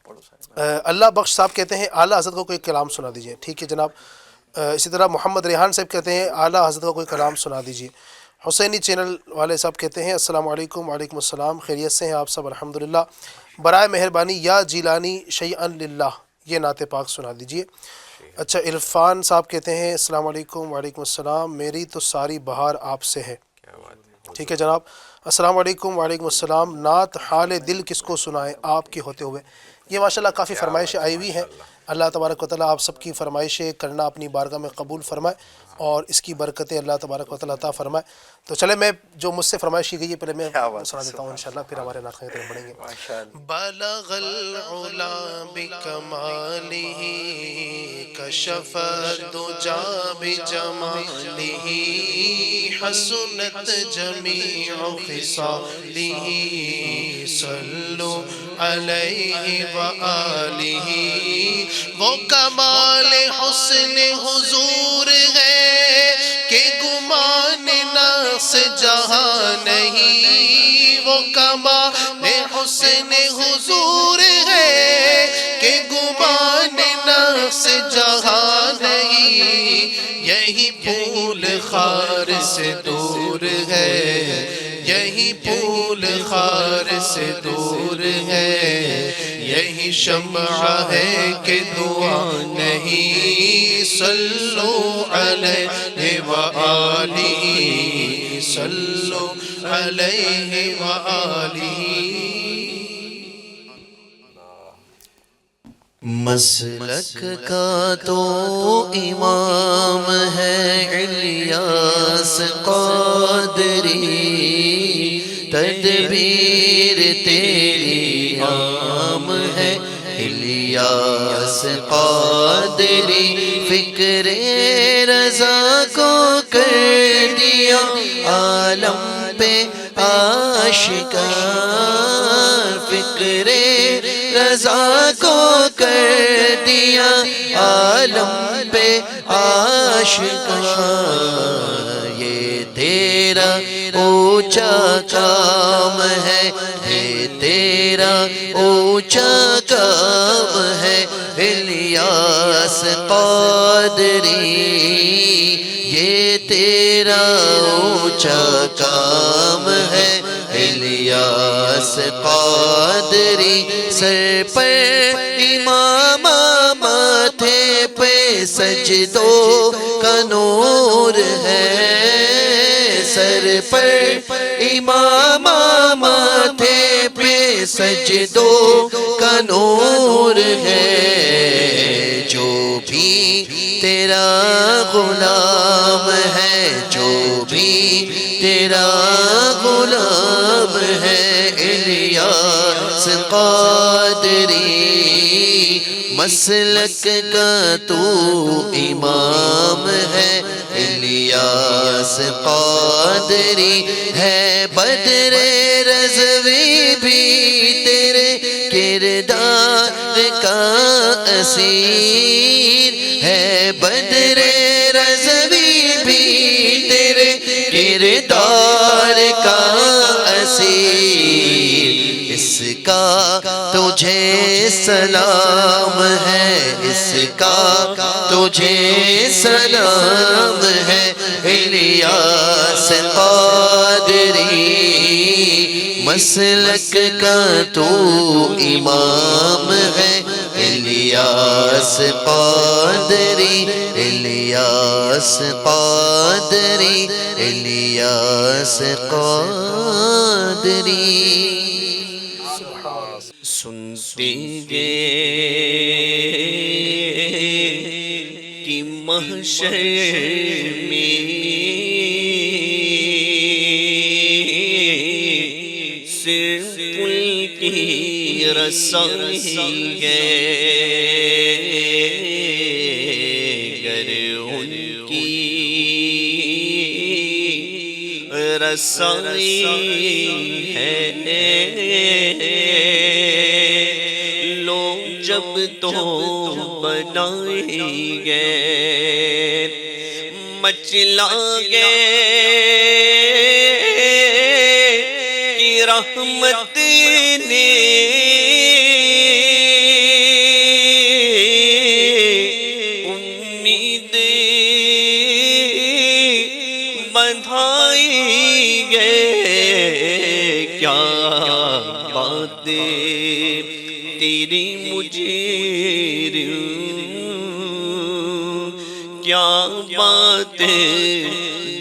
اللہ بخش صاحب کہتے ہیں اعلیٰ حضرت کو کوئی کلام سنا دیجئے. ٹھیک ہے جناب. اسی طرح محمد ریحان صاحب کہتے ہیں اعلیٰ حضرت کا کوئی کلام سنا دیجئے. حسینی چینل والے صاحب کہتے ہیں السلام علیکم. وعلیکم السلام. خیریت سے ہیں آپ سب؟ الحمدللہ. برائے مہربانی یا جیلانی شیئن للہ یہ نعت پاک سنا دیجئے. اچھا عرفان صاحب کہتے ہیں السلام علیکم. وعلیکم السلام. میری تو ساری بہار آپ سے ہے. ٹھیک ہے جناب. السلام علیکم. وعلیکم السلام. نعت حال دل کس کو سنائے آپ کے ہوتے ہوئے. یہ ماشاءاللہ کافی فرمائشیں آئی ہوئی ہیں. اللہ تبارک و تعالیٰ آپ سب کی فرمائشیں کرنا اپنی بارگاہ میں قبول فرمائے اور اس کی برکتیں اللہ تبارک و تعالیٰ عطا فرمائے. تو چلے میں جو مجھ سے فرمائش کی گئی ہے پہلے میں سنا دیتا ہوں انشاءاللہ، پھر ہمارے ناطقین طرف بڑھیں گے. بلغ العلا بکمالہ کشف الدجا بجمالہ حسنت جمیع خصالہ صلو علیہ وآلہ. وہ کمال حسن حضور ہے کہ گمان نفس جہاں نہیں. وہ کمال حسن حضور ہے کہ گمان نفس جہاں نہیں. یہی پھول خار سے دور ہے، یہی پھول خار سے دور ہے. یہی شمع ہے کہ دعا نہیں. صلو علیہ وآلہ صلو علیہ وآلہ. مسلک کا تو امام ہے الیاس قادری، تدبیر تیری عام ہے الیاس قادری. فکر رضا کو کر دیا عالم پہ آشکار. فکر رضا کو کر دیا عالم پہ آشکار. یہ تیرا اونچا کام ہے، یہ تیرا اونچا کام ہے الیاس قادری. یہ تیرا اونچا کام ہے الیاس قادری. سر پر امام ماتھے پہ سجدوں کا نور ہے. سر پر امام ماتھے پہ سجدوں کا نور ہے. جو بھی تیرا غلام ہے، جو بھی تیرا غلام ہے الیاس قادری. مسلک کا تو امام ہے الیاس قادری. ہے بدر رضوی بھی تیرے کردار کا اسیر. ہے بدر رضوی بھی تیرے کردار کا اسیر. اس کا تجھے سلام ہے، اس کا تجھے سلام ہے الیاس قادری. مسلک کا تو امام ہے الیاس قادری. الیاس قادری، الیاس قادری. سنتے گے کہ محشر میں صرف ان کی رسائی ہے. گر ان کی رسائی ہے، لوگ جب تو بنائیں گے مچلائیں گے کہ رحمت نے تیری مجھے کیا باتیں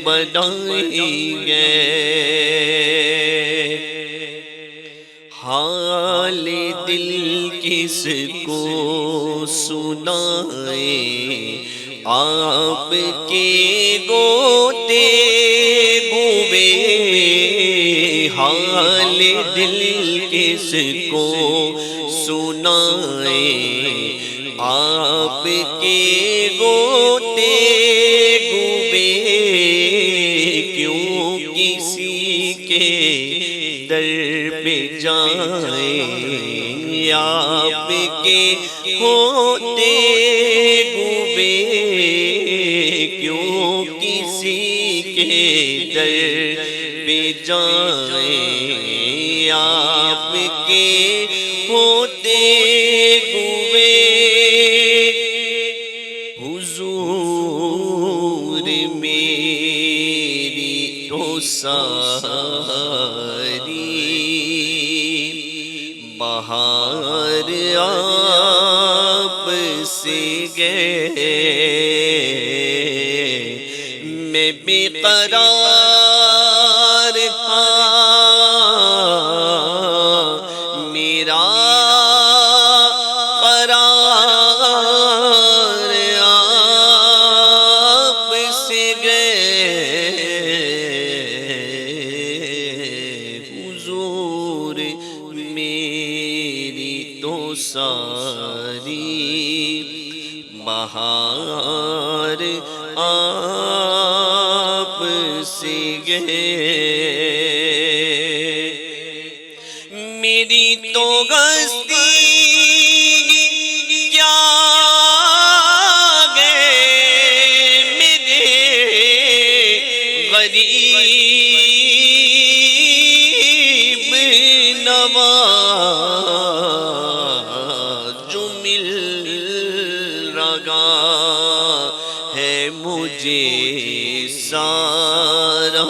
بنائیں گے، حال دل کس کو سنائیں، آپ کے گوتے گوے، حال دل کس کو سنائیں، آپ کے گوتے گوے، کیوں کسی کے در پہ جائیں، آپ کے ہوتے گوے، کیوں کسی کے در پہ جائیں، آپ کے ہوتے گوے، حضور میری تو ساری بہار آپ سے گئے، میں بے قرار تھا، میرا قرار آپ سے گئے، حضور میری تو ساری بہار آپ سے گئے، میری تو ہستی کیا گئے، میرے غریب نواز جو مل رہا ہے مجھے سارا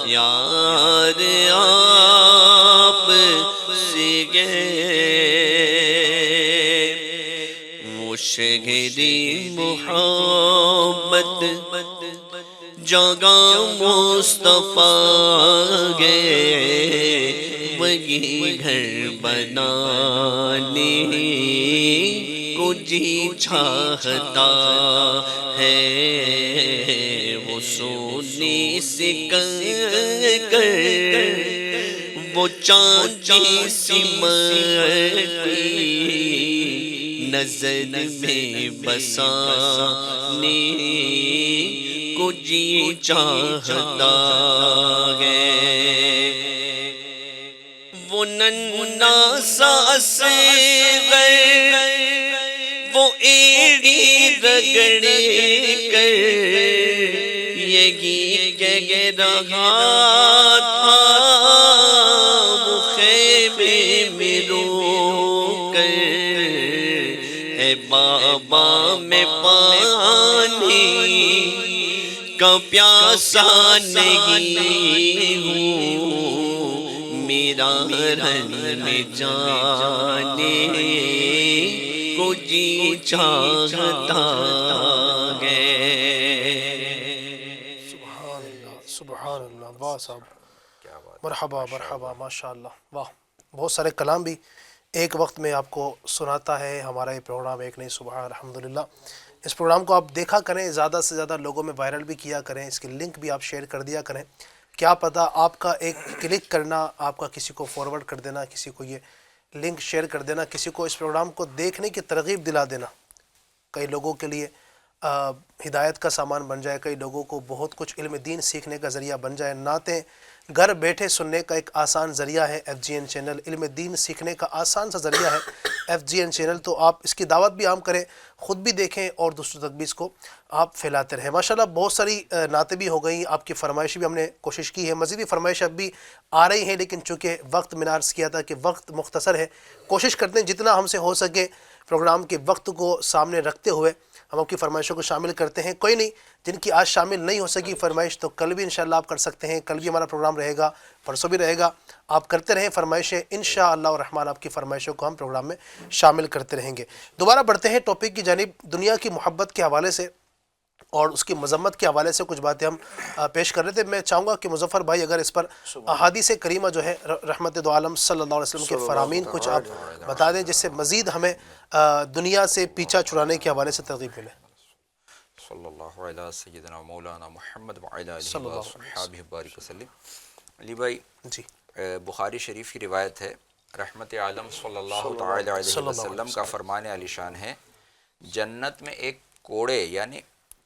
پیار آپ سے گئے، وہ شہری محبت جگہ مصطفیٰ گئے، وہی گھر بنانے کو جی چاہتا ہے، وہ سونے سے کر وہ چاندی سی مٹی نظر میں بسانے کو جی چاہتا ہے، وہ ننھا سا اصغر وہ ایڑی رگڑ کر یہی کہہ رہا تھا، وہ خیمے میں رو کر، اے بابا میں پانی کا پیاسا نہیں ہوں، میرا رن میں جانے کو جی چاہتا ہے۔ سبحان اللہ، سبحان اللہ، واہ صاحب، مرحبا مرحبا، ماشاء اللہ، واہ، بہت سارے کلام بھی ایک وقت میں آپ کو سناتا ہے ہمارا یہ پروگرام، ایک نہیں صبح، الحمدللہ۔ اس پروگرام کو آپ دیکھا کریں، زیادہ سے زیادہ لوگوں میں وائرل بھی کیا کریں، اس کی لنک بھی آپ شیئر کر دیا کریں، کیا پتہ آپ کا ایک کلک کرنا، آپ کا کسی کو فارورڈ کر دینا، کسی کو یہ لنک شیئر کر دینا، کسی کو اس پروگرام کو دیکھنے کی ترغیب دلا دینا، کئی لوگوں کے لیے ہدایت کا سامان بن جائے، کئی لوگوں کو بہت کچھ علم دین سیکھنے کا ذریعہ بن جائے۔ نعتیں گھر بیٹھے سننے کا ایک آسان ذریعہ ہے ایف جی این چینل، علم دین سیکھنے کا آسان سا ذریعہ ہے ایف جی این چینل، تو آپ اس کی دعوت بھی عام کریں، خود بھی دیکھیں اور دوسروں تک بھی اس کو آپ پھیلاتے رہیں۔ ماشاءاللہ بہت ساری نعتیں بھی ہو گئیں، آپ کی فرمائش بھی ہم نے کوشش کی ہے، مزید بھی فرمائش اب بھی آ رہی ہیں، لیکن چونکہ وقت میں نے عرض کیا تھا کہ وقت مختصر ہے، کوشش کرتے ہیں جتنا ہم سے ہو سکے پروگرام کے وقت کو سامنے رکھتے ہوئے ہم آپ کی فرمائشوں کو شامل کرتے ہیں. کوئی نہیں، جن کی آج شامل نہیں ہو سکی فرمائش تو کل بھی انشاءاللہ آپ کر سکتے ہیں. کل بھی ہمارا پروگرام رہے گا، پرسوں بھی رہے گا. آپ کرتے رہیں فرمائشیں، انشاءاللہ الرحمن آپ کی فرمائشوں کو ہم پروگرام میں شامل کرتے رہیں گے. دوبارہ بڑھتے ہیں ٹاپک کی جانب. دنیا کی محبت کے حوالے سے اور اس کی مذمت کے حوالے سے کچھ باتیں ہم پیش کر رہے تھے. میں چاہوں گا کہ مظفر بھائی اگر اس پر احادیث کریمہ جو ہے رحمت دو عالم صلی اللہ علیہ وسلم کے فرامین کچھ آپ بتا دیں، جس سے مزید ہمیں دنیا سے پیچھا چھڑانے کے حوالے سے ترغیب ملے. صلی اللہ علیہ سیدنا مولانا محمد وعلی آلہ وصحبہ بارک وسلم. علی بھائی، جی بخاری شریف کی روایت ہے، رحمت عالم صلی اللہ تعالی علیہ وسلم کا فرمان علی شان ہے، جنت میں ایک کوڑے یعنی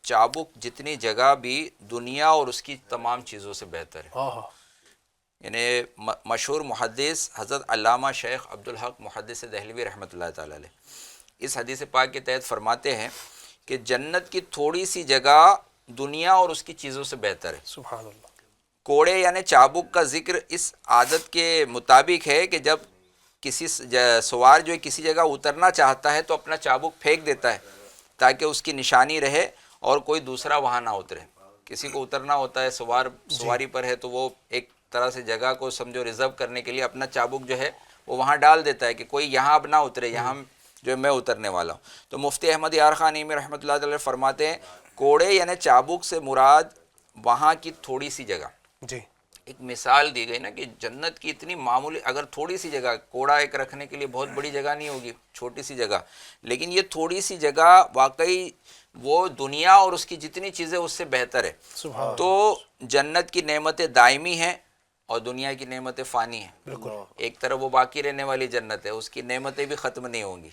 چابک جتنی جگہ بھی دنیا اور اس کی تمام چیزوں سے بہتر ہے. یعنی مشہور محدث حضرت علامہ شیخ عبدالحق محدث دہلوی رحمۃ اللہ تعالی علیہ اس حدیث پاک کے تحت فرماتے ہیں کہ جنت کی تھوڑی سی جگہ دنیا اور اس کی چیزوں سے بہتر ہے. سبحان اللہ. کوڑے یعنی چابک کا ذکر اس عادت کے مطابق ہے کہ جب کسی سوار جو ہے کسی جگہ اترنا چاہتا ہے تو اپنا چابک پھینک دیتا ہے تاکہ اس کی نشانی رہے اور کوئی دوسرا وہاں نہ اترے. کسی کو اترنا ہوتا ہے، سواری پر ہے، تو وہ ایک طرح سے جگہ کو سمجھو ریزرو کرنے کے لیے اپنا چابک جو ہے وہ وہاں ڈال دیتا ہے کہ کوئی یہاں اب نہ اترے، یہاں جو ہے میں اترنے والا ہوں. تو مفتی احمد یار خان ایمی رحمۃ اللہ علیہ فرماتے ہیں کوڑے یعنی چابک سے مراد وہاں کی تھوڑی سی جگہ. جی ایک مثال دی گئی نا کہ جنت کی اتنی معمولی، اگر تھوڑی سی جگہ، کوڑا ایک رکھنے کے لیے بہت بڑی جگہ نہیں ہوگی، چھوٹی سی جگہ، لیکن یہ تھوڑی سی جگہ واقعی وہ دنیا اور اس کی جتنی چیزیں اس سے بہتر ہے. تو جنت کی نعمتیں دائمی ہیں اور دنیا کی نعمتیں فانی ہیں. ایک طرف وہ باقی رہنے والی جنت ہے، اس کی نعمتیں بھی ختم نہیں ہوں گی.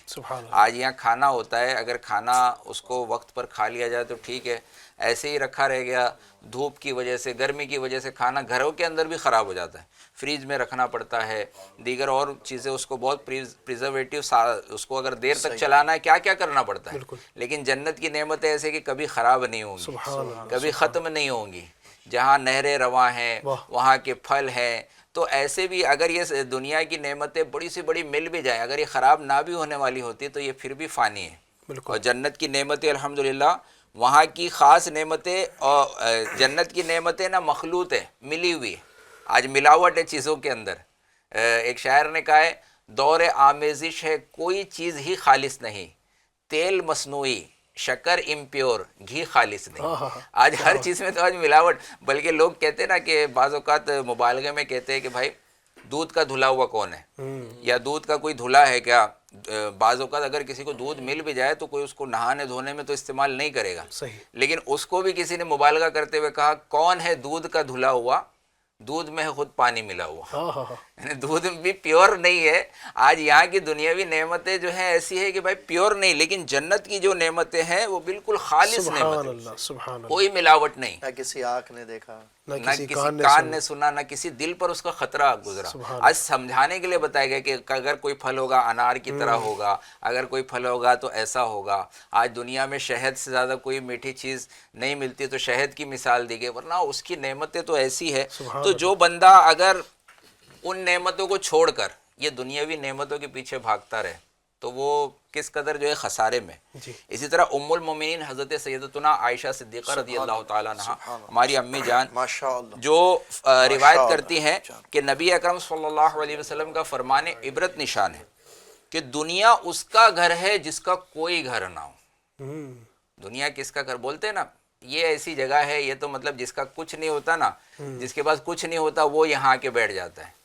آج یہاں کھانا ہوتا ہے، اگر کھانا اس کو وقت پر کھا لیا جائے تو ٹھیک ہے، ایسے ہی رکھا رہ گیا دھوپ کی وجہ سے، گرمی کی وجہ سے کھانا گھروں کے اندر بھی خراب ہو جاتا ہے، فریج میں رکھنا پڑتا ہے، دیگر اور چیزیں اس کو بہت پریزرویٹو اس کو اگر دیر تک چلانا ہے کیا کیا کرنا پڑتا ہے. لیکن جنت کی نعمتیں ایسے کہ کبھی خراب نہیں ہوں گی، کبھی ختم نہیں ہوں گی. جہاں نہریں رواں ہیں، وہاں کے پھل ہیں. تو ایسے بھی اگر یہ دنیا کی نعمتیں بڑی سے بڑی مل بھی جائیں، اگر یہ خراب نہ بھی ہونے والی ہوتی تو یہ پھر بھی فانی ہے. اور جنت کی نعمتیں الحمدللہ وہاں کی خاص نعمتیں، اور جنت کی نعمتیں نا مخلوط ہے، ملی ہوئی ہے. آج ملاوٹ ہے چیزوں کے اندر. ایک شاعر نے کہا ہے دور آمیزش ہے کوئی چیز ہی خالص نہیں، تیل مصنوعی، شکر امپیور، گھی خالص نہیں. آج ہر چیز میں تو آج ملاوٹ. بلکہ لوگ کہتے ہیں نا کہ بعض اوقات مبالغے میں کہتے ہیں کہ بھائی دودھ کا دھلا ہوا کون ہے، یا دودھ کا کوئی دھلا ہے کیا. بعض اوقات اگر کسی کو دودھ مل بھی جائے تو کوئی اس کو نہانے دھونے میں تو استعمال نہیں کرے گا. لیکن اس کو بھی کسی نے مبالغہ کرتے ہوئے کہا کون ہے دودھ کا دھلا ہوا، دودھ میں ہے خود پانی ملا ہوا. یعنی دودھ بھی پیور نہیں ہے. آج یہاں کی دنیاوی نعمتیں جو ہیں ایسی ہے کہ بھائی پیور نہیں، لیکن جنت کی جو نعمتیں ہیں وہ بالکل خالص نعمت، کوئی ملاوٹ نہیں. نہ کسی آنکھ نے دیکھا، نہ کسی کان نے سنا، نہ کسی دل پر اس کا خطرہ گزرا. آج سمجھانے کے لیے بتایا گیا کہ اگر کوئی پھل ہوگا انار کی طرح ہوگا، اگر کوئی پھل ہوگا تو ایسا ہوگا. آج دنیا میں شہد سے زیادہ کوئی میٹھی چیز نہیں ملتی تو شہد کی مثال دی گئی، ورنہ اس کی نعمتیں تو ایسی ہے. تو جو بندہ اگر ان نعمتوں کو چھوڑ کر یہ دنیاوی نعمتوں کے پیچھے بھاگتا رہے تو وہ کس قدر جو ہے خسارے میں. اسی طرح ام المومنین حضرت سیدتنا عائشہ صدیقہ رضی اللہ تعالیٰ عنہ، ہماری امی جان، جو روایت کرتی ہیں کہ نبی اکرم صلی اللہ علیہ وسلم کا فرمان عبرت نشان ہے کہ دنیا اس کا گھر ہے جس کا کوئی گھر نہ ہو. دنیا کس کا گھر بولتے ہیں نا، یہ ایسی جگہ ہے، یہ تو مطلب جس کا کچھ نہیں ہوتا نا، جس کے پاس کچھ نہیں ہوتا وہ یہاں کے بیٹھ جاتا ہے.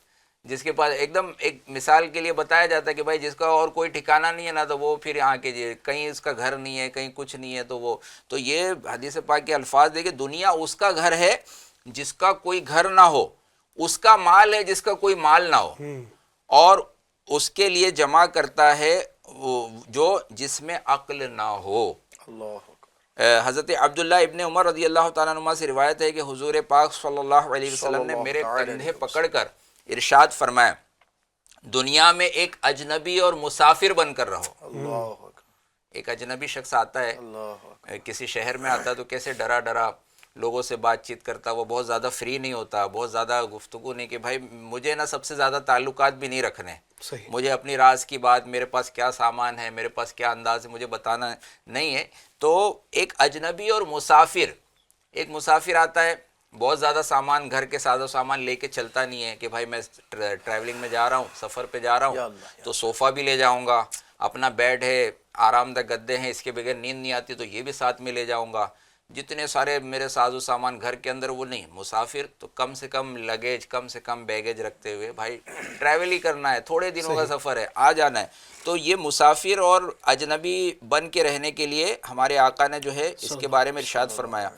جس کے پاس ایک دم ایک مثال کے لیے بتایا جاتا ہے کہ بھائی جس کا اور کوئی ٹھکانہ نہیں ہے نا تو وہ پھر یہاں کے کہیں اس کا گھر نہیں ہے، کہیں کچھ نہیں ہے تو وہ. تو یہ حدیث پاک کے الفاظ دے کہ دنیا اس کا گھر ہے جس کا کوئی گھر نہ ہو، اس کا مال ہے جس کا کوئی مال نہ ہو، اور اس کے لیے جمع کرتا ہے جو جس میں عقل نہ ہو. حضرت عبداللہ ابن عمر رضی اللہ تعالیٰ عنہ سے روایت ہے کہ حضور پاک صلی اللہ علیہ وسلم نے میرے کندھے پکڑ کر ارشاد فرمایا دنیا میں ایک اجنبی اور مسافر بن کر رہو. ایک اجنبی شخص آتا ہے، کسی شہر میں آتا ہے تو کیسے ڈرا ڈرا لوگوں سے بات چیت کرتا، وہ بہت زیادہ فری نہیں ہوتا، بہت زیادہ گفتگو نہیں کہ بھائی مجھے نا سب سے زیادہ تعلقات بھی نہیں رکھنے، صحیح، مجھے اپنی راز کی بات، میرے پاس کیا سامان ہے، میرے پاس کیا انداز ہے، مجھے بتانا نہیں ہے۔ تو ایک اجنبی اور مسافر، ایک مسافر آتا ہے، بہت زیادہ سامان، گھر کے ساز و سامان لے کے چلتا نہیں ہے کہ بھائی میں ٹریولنگ میں جا رہا ہوں، سفر پہ جا رہا ہوں تو صوفہ بھی لے جاؤں گا، اپنا بیڈ ہے، آرام دہ گدے ہیں، اس کے بغیر نیند نہیں آتی تو یہ بھی ساتھ میں لے جاؤں گا، جتنے سارے میرے ساز و سامان گھر کے اندر وہ نہیں۔ مسافر تو کم سے کم لگیج، کم سے کم بیگیج رکھتے ہوئے، بھائی ٹریول ہی کرنا ہے، تھوڑے دنوں کا سفر ہے، آ جانا ہے۔ تو یہ مسافر اور اجنبی بن کے رہنے کے لیے ہمارے آقا نے جو ہے اس کے بارے میں ارشاد فرمایا۔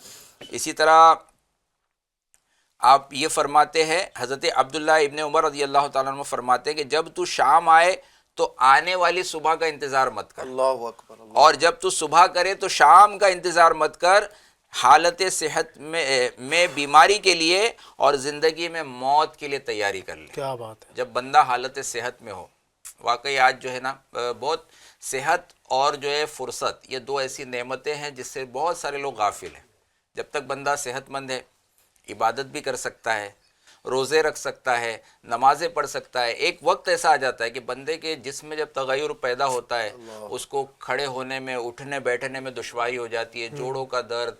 اسی طرح آپ یہ فرماتے ہیں، حضرت عبداللہ ابن عمر رضی اللہ تعالیٰ عنہ فرماتے ہیں کہ جب تو شام آئے تو آنے والی صبح کا انتظار مت کر، اللہ اکبر، اللہ اور جب تو صبح کرے تو شام کا انتظار مت کر، حالت صحت میں بیماری کے لیے اور زندگی میں موت کے لیے تیاری کر لے۔ کیا بات ہے، جب بندہ حالت صحت میں ہو، واقعی آج جو ہے نا بہت صحت اور جو ہے فرصت، یہ دو ایسی نعمتیں ہیں جس سے بہت سارے لوگ غافل ہیں۔ جب تک بندہ صحت مند ہے، عبادت بھی کر سکتا ہے، روزے رکھ سکتا ہے، نمازیں پڑھ سکتا ہے۔ ایک وقت ایسا آ جاتا ہے کہ بندے کے جسم میں جب تغیر پیدا ہوتا ہے، اس کو کھڑے ہونے میں، اٹھنے بیٹھنے میں دشواری ہو جاتی ہے، جوڑوں کا درد،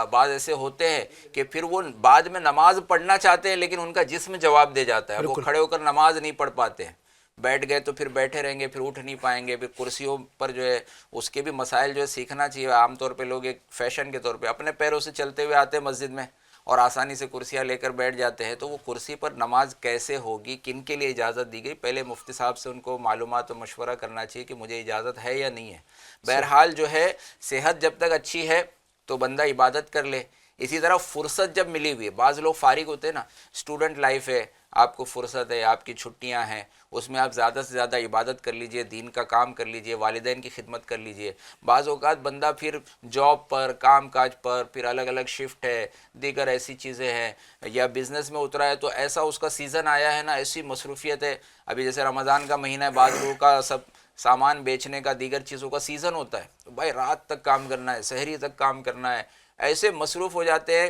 بعض ایسے ہوتے ہیں کہ پھر وہ بعد میں نماز پڑھنا چاہتے ہیں لیکن ان کا جسم جواب دے جاتا ہے، وہ کھڑے ہو کر نماز نہیں پڑھ پاتے ہیں، بیٹھ گئے تو پھر بیٹھے رہیں گے، پھر اٹھ نہیں پائیں گے، پھر کرسیوں پر جو ہے اس کے بھی مسائل جو ہے سیکھنا چاہیے۔ عام طور پہ لوگ ایک فیشن کے طور پہ اپنے پیروں سے چلتے ہوئے آتے ہیں مسجد میں اور آسانی سے کرسیاں لے کر بیٹھ جاتے ہیں، تو وہ کرسی پر نماز کیسے ہوگی، کن کے لیے اجازت دی گئی، پہلے مفتی صاحب سے ان کو معلومات و مشورہ کرنا چاہیے کہ مجھے اجازت ہے یا نہیں ہے۔ بہرحال جو ہے صحت جب تک اچھی ہے تو بندہ عبادت کر لے۔ اسی طرح فرصت جب ملی ہوئی ہے، بعض لوگ فارغ ہوتے ہیں نا، اسٹوڈنٹ لائف ہے، آپ کو فرصت ہے، آپ کی چھٹیاں ہیں، اس میں آپ زیادہ سے زیادہ عبادت کر لیجئے، دین کا کام کر لیجئے، والدین کی خدمت کر لیجئے۔ بعض اوقات بندہ پھر جاب پر، کام کاج پر، پھر الگ الگ شفٹ ہے، دیگر ایسی چیزیں ہیں، یا بزنس میں اترا ہے تو ایسا اس کا سیزن آیا ہے نا، ایسی مصروفیت ہے، ابھی جیسے رمضان کا مہینہ ہے، بعض لوگوں کا سب سامان بیچنے کا، دیگر چیزوں کا سیزن ہوتا ہے، تو بھائی رات تک کام کرنا ہے، سحری تک کام کرنا ہے، ایسے مصروف ہو جاتے ہیں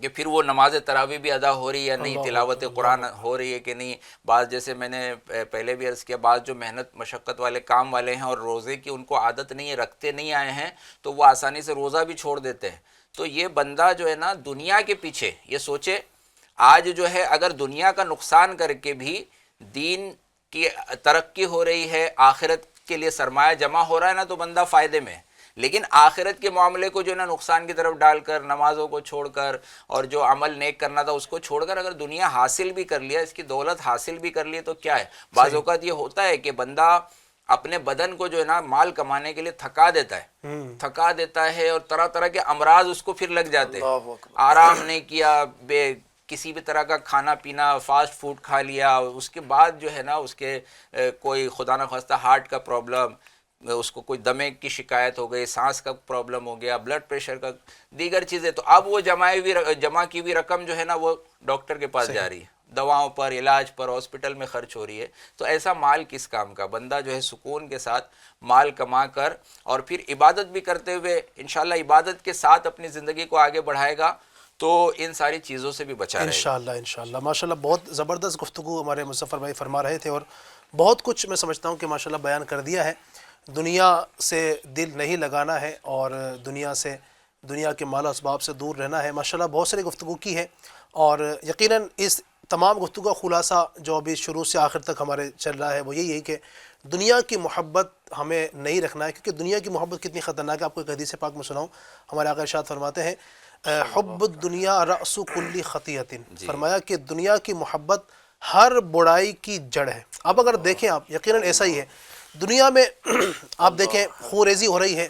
کہ پھر وہ نماز تراویح بھی ادا ہو رہی ہے یا نہیں، تلاوت قرآن ہو رہی ہے کہ نہیں۔ بعض جیسے میں نے پہلے بھی عرض کیا، بعض جو محنت مشقت والے کام والے ہیں اور روزے کی ان کو عادت نہیں ہے، رکھتے نہیں آئے ہیں، تو وہ آسانی سے روزہ بھی چھوڑ دیتے ہیں۔ تو یہ بندہ جو ہے نا دنیا کے پیچھے، یہ سوچے آج جو ہے اگر دنیا کا نقصان کر کے بھی دین کی ترقی ہو رہی ہے، آخرت کے لیے سرمایہ جمع ہو رہا ہے نا، تو بندہ فائدے میں ہے۔ لیکن آخرت کے معاملے کو جو ہے نا نقصان کی طرف ڈال کر، نمازوں کو چھوڑ کر اور جو عمل نیک کرنا تھا اس کو چھوڑ کر اگر دنیا حاصل بھی کر لیا، اس کی دولت حاصل بھی کر لی تو کیا ہے۔ بعض اوقات یہ ہوتا ہے کہ بندہ اپنے بدن کو جو ہے نا مال کمانے کے لیے تھکا دیتا ہے اور طرح طرح کے امراض اس کو پھر لگ جاتے ہیں، آرام نہیں کیا، کسی بھی طرح کا کھانا پینا، فاسٹ فوڈ کھا لیا، اس کے بعد جو ہے نا اس کے کوئی خدا نخواستہ ہارٹ کا پرابلم، اس کو کوئی دمے کی شکایت ہو گئی، سانس کا پرابلم ہو گیا، بلڈ پریشر کا، دیگر چیزیں، تو اب وہ جمع کی ہوئی رقم جو ہے نا وہ ڈاکٹر کے پاس جا رہی ہے، دواؤں پر، علاج پر، ہاسپٹل میں خرچ ہو رہی ہے۔ تو ایسا مال کس کام کا؟ بندہ جو ہے سکون کے ساتھ مال کما کر اور پھر عبادت بھی کرتے ہوئے انشاءاللہ عبادت کے ساتھ اپنی زندگی کو آگے بڑھائے گا تو ان ساری چیزوں سے بھی بچا رہے گا۔ انشاءاللہ ماشاءاللہ بہت زبردست گفتگو ہمارے مظفر بھائی فرما رہے تھے، اور بہت کچھ میں سمجھتا ہوں کہ ماشاءاللہ بیان کر دیا ہے۔ دنیا سے دل نہیں لگانا ہے اور دنیا کے مال و اسباب سے دور رہنا ہے۔ ماشاءاللہ بہت ساری گفتگو کی ہے، اور یقیناً اس تمام گفتگو کا خلاصہ جو ابھی شروع سے آخر تک ہمارے چل رہا ہے وہ یہی ہے کہ دنیا کی محبت ہمیں نہیں رکھنا ہے، کیونکہ دنیا کی محبت کتنی خطرناک ہے۔ آپ کو ایک حدیث پاک میں سناؤں، ہمارے آقا ارشاد فرماتے ہیں حب الدنیا رأس کل خطیۃ، فرمایا کہ دنیا کی محبت ہر برائی کی جڑ ہے۔ اب اگر دیکھیں آپ، یقیناً ایسا ہی ہے، دنیا میں آپ دیکھیں خون ریزی ہو رہی ہے،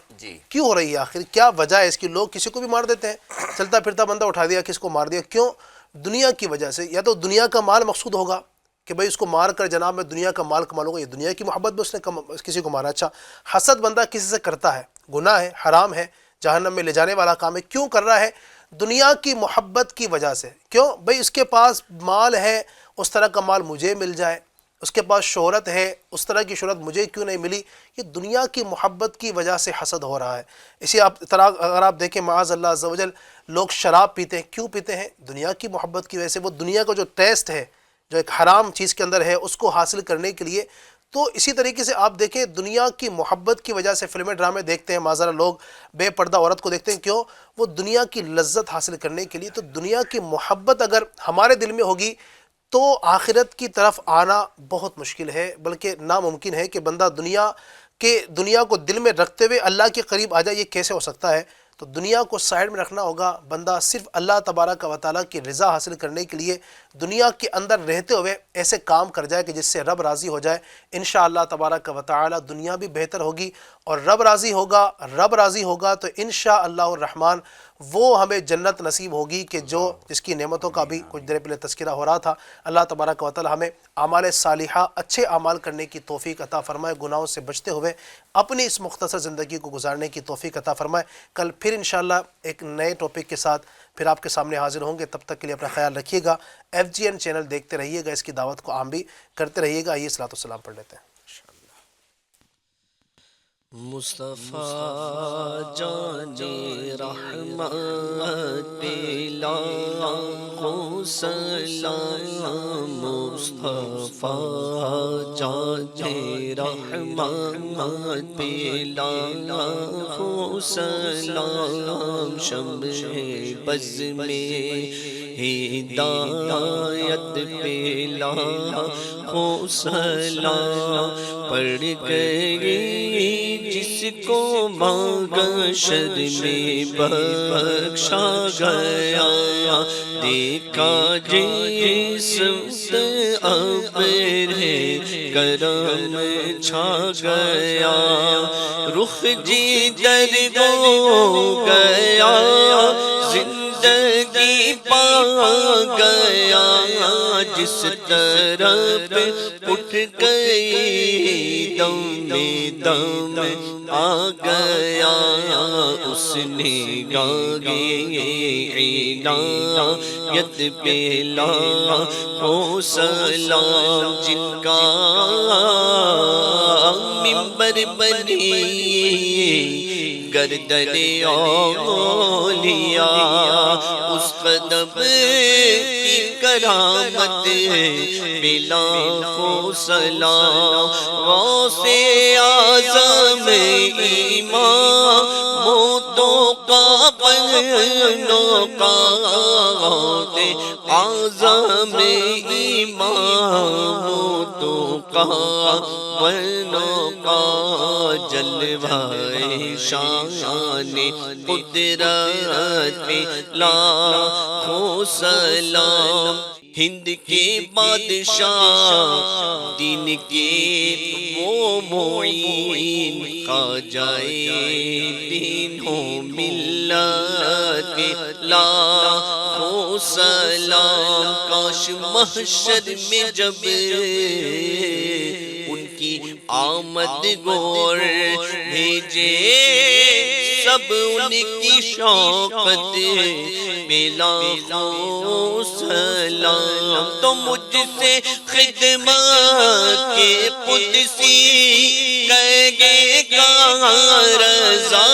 کیوں ہو رہی ہے؟ آخر کیا وجہ ہے اس کی؟ لوگ کسی کو بھی مار دیتے ہیں، چلتا پھرتا بندہ اٹھا دیا، کس کو مار دیا، کیوں؟ دنیا کی وجہ سے۔ یا تو دنیا کا مال مقصود ہوگا کہ بھئی اس کو مار کر جناب میں دنیا کا مال کما لوں گا، یہ دنیا کی محبت میں اس نے کسی کو مارا۔ اچھا، حسد بندہ کسی سے کرتا ہے، گناہ ہے، حرام ہے، جہنم میں لے جانے والا کام ہے، کیوں کر رہا ہے؟ دنیا کی محبت کی وجہ سے۔ کیوں؟ بھئی اس کے پاس مال ہے، اس طرح کا مال مجھے مل جائے، اس کے پاس شہرت ہے، اس طرح کی شہرت مجھے کیوں نہیں ملی؟ یہ دنیا کی محبت کی وجہ سے حسد ہو رہا ہے۔ اسی طرح اگر آپ دیکھیں معاذ اللہ عز و جل، لوگ شراب پیتے ہیں، کیوں پیتے ہیں؟ دنیا کی محبت کی وجہ سے۔ وہ دنیا کا جو ٹیسٹ ہے، جو ایک حرام چیز کے اندر ہے، اس کو حاصل کرنے کے لیے۔ تو اسی طریقے سے آپ دیکھیں دنیا کی محبت کی وجہ سے فلمیں ڈرامے دیکھتے ہیں، معذرہ لوگ بے پردہ عورت کو دیکھتے ہیں، کیوں؟ وہ دنیا کی لذت حاصل کرنے کے لیے۔ تو دنیا کی محبت اگر ہمارے دل میں ہوگی تو آخرت کی طرف آنا بہت مشکل ہے، بلکہ ناممکن ہے کہ بندہ دنیا کو دل میں رکھتے ہوئے اللہ کے قریب آ جائے۔ یہ کیسے ہو سکتا ہے؟ تو دنیا کو سائڈ میں رکھنا ہوگا، بندہ صرف اللہ تبارک و تعالیٰ کی رضا حاصل کرنے کے لیے دنیا کے اندر رہتے ہوئے ایسے کام کر جائے کہ جس سے رب راضی ہو جائے۔ انشاءاللہ تبارک و تعالیٰ دنیا بھی بہتر ہوگی اور رب راضی ہوگا تو انشاءاللہ الرحمن وہ ہمیں جنت نصیب ہوگی کہ جس کی نعمتوں کا بھی کچھ دیر پہلے تذکرہ ہو رہا تھا۔ اللہ تبارک و تعالی ہمیں اعمال صالحہ، اچھے اعمال کرنے کی توفیق عطا فرمائے، گناہوں سے بچتے ہوئے اپنی اس مختصر زندگی کو گزارنے کی توفیق عطا فرمائے۔ کل پھر انشاءاللہ ایک نئے ٹاپک کے ساتھ پھر آپ کے سامنے حاضر ہوں گے۔ تب تک کے لیے اپنا خیال رکھیے گا، FGN چینل دیکھتے رہیے گا، اس کی دعوت کو عام بھی کرتے رہیے گا۔ آئیے صلاۃ والسلام پڑھ لیتے ہیں۔ مصطفیٰ جان رحمت پہ لاکھوں سلام، مصطفیٰ جان رحمت پہ لاکھوں سلام، شمع بز میں ہدایت پہ لاکھوں سلام، پڑھ گئی جس کو محشر میں بخشا گیا، دیکھا جس ابر کرم چھا گیا، رخ جدھر ہو گیا زندگی پا گیا، جس طرف اٹھ گئی دم دم آ گیا، اس نے گاگے عنایت پہ لاکھوں سلام، جن کا منبر بنی گردن اولیاء، اس قدم کی کرامت پہ لاکھوں سلام، غوث اعظم امام موتوں کا بنو کا، غوث اعظم امام موتوں کا بنو کا، جلوہ شان قدرت پہ لاکھوں سلام، ہند کے بادشاہ دین کے وہ معین، خواجہ دین و ملت پہ لاکھوں سلام، کاش محشر میں جب ان کی آمد گور بھیجے سب ان کی شوقت پہ لاکھوں سلام، تو مجھ سے خدمت کے قدسی کہے گا رضا،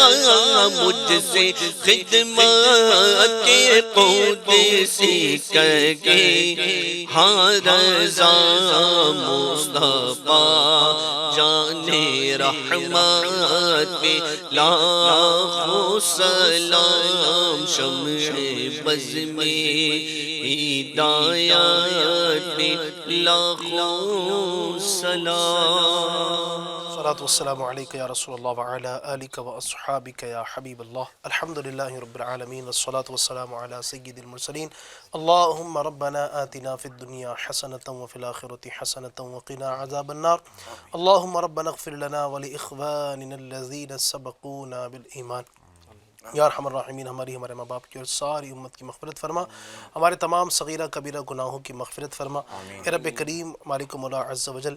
مجھ سے خدمت کے قدسی کہے ہاں رضا، مصطفیٰ جان رحمت پہ لاکھوں سلام، شمع بز میں ہدایت پہ لاکھوں سلام۔ الصلاة والسلام علیکہ یا رسول اللہ وعلی آلکہ واصحابکہ یا حبیب اللہ، الحمدللہ رب العالمین، والصلاة والسلام علی سید المرسلین، اللہم ربنا آتنا فی الدنیا حسنة وفی الآخرة حسنة وقنا عذاب النار، اللہم ربنا اغفر لنا ولإخواننا الذین سبقونا بالایمان۔ یا ارحم الراحمین، ہمارے ماں باپ کی اور ساری امت کی مغفرت فرما، ہمارے تمام صغیرہ کبیرہ گناہوں کی مغفرت فرما۔ اے رب کریم مالک مولا عز و جل،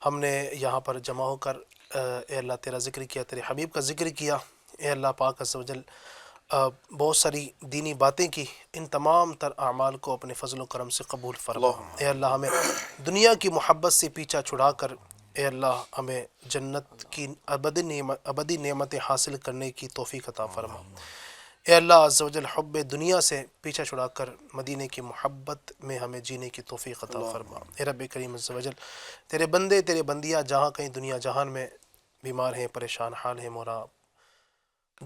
ہم نے یہاں پر جمع ہو کر اے اللہ تیرا ذکر کیا، تیرے حبیب کا ذکر کیا، اے اللہ پاک عز و جل بہت ساری دینی باتیں کی، ان تمام تر اعمال کو اپنے فضل و کرم سے قبول فرما۔ اے اللہ ہمیں دنیا کی محبت سے پیچھا چھڑا کر اے اللہ ہمیں جنت کی ابدی نعمتیں حاصل کرنے کی توفیق عطا فرما۔ اے اللہ عز و جل حب دنیا سے پیچھا چھڑا کر مدینے کی محبت میں ہمیں جینے کی توفیق عطا فرما۔ اے رب کریم عز و جل تیرے بندے تیرے بندیاں جہاں کہیں دنیا جہان میں بیمار ہیں، پریشان حال ہیں، مولا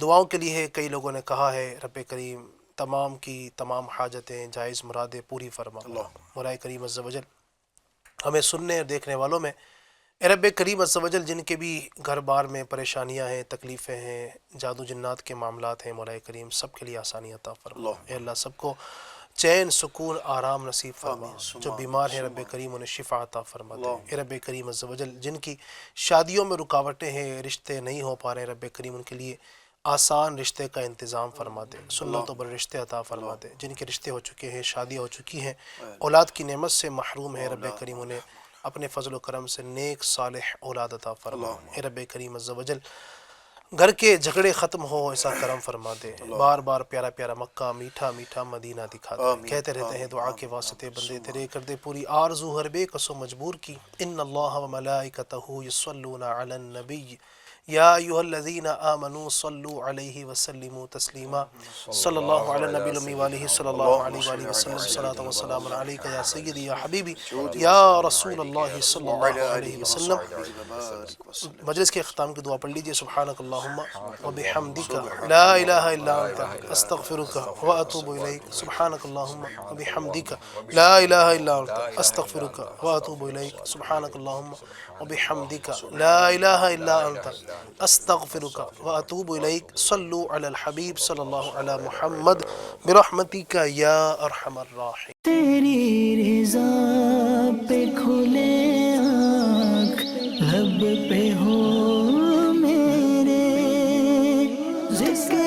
دعاؤں کے لیے ہے، کئی لوگوں نے کہا ہے رب کریم تمام کی تمام حاجتیں جائز مرادیں پوری فرما۔ مولا کریم عز و جل ہمیں سننے اور دیکھنے والوں میں اے رب کریم عز و جل جن کے بھی گھر بار میں پریشانیاں ہیں، تکلیفیں ہیں، جادو جنات کے معاملات ہیں، مولا کریم سب کے لیے آسانی عطا فرما۔ اے اللہ سب کو چین سکون آرام نصیب فرما، جو بیمار ہیں رب کریم انہیں شفا عطا فرما دے۔ اے رب کریم عز و جل جن کی شادیوں میں رکاوٹیں ہیں، رشتے نہیں ہو پا رہے رب کریم ان کے لیے آسان رشتے کا انتظام فرما دے، سنتوں پر رشتے عطا فرما دے۔ جن کے رشتے ہو چکے ہیں، شادیاں ہو چکی ہیں، اولاد کی نعمت سے محروم ہے رب کریم انہیں اپنے فضل و کرم سے نیک صالح اولاد عطا فرما۔ اے رب کریم عز و جل گھر کے جھگڑے ختم ہو ایسا کرم فرما دے، بار بار پیارا پیارا مکہ میٹھا میٹھا مدینہ دکھا دے۔ کہتے رہتے ہیں دعا کے واسطے بندے تیرے کر دے پوری آرزو ہر بے کس و مجبور کی۔ ان اللہ و ملائکتہ یصلون علی النبی یا ایھا الذین آمنوا صلوا علیہ وسلموا تسلیما۔ صلی اللہ علی النبی الامی وآلہ صلی اللہ علیہ وآلہ وسلم صلاۃ و سلام علیک یا سیدی یا حبیبی یا رسول اللہ صلی اللہ علیہ وسلم۔ مجلس کے اختتام کی دعا پڑھ لیجئے۔ سبحانک اللہم وبحمدک لا الہ الا انت استغفرک واتوب الیک۔ سبحانک اللہم وبحمدک لا الہ الا انت استغفرک واتوب الیک۔ سبحانک اللہم وبحمدک لا الہ الا انت استغفرک واتوب الیک۔ صلو علی الحبیب صلی اللہ علی محمد برحمتک یا ارحم الراحمین۔ تیری رضا پہ کھلے آنکھ لب پہ ہو میرے ذکر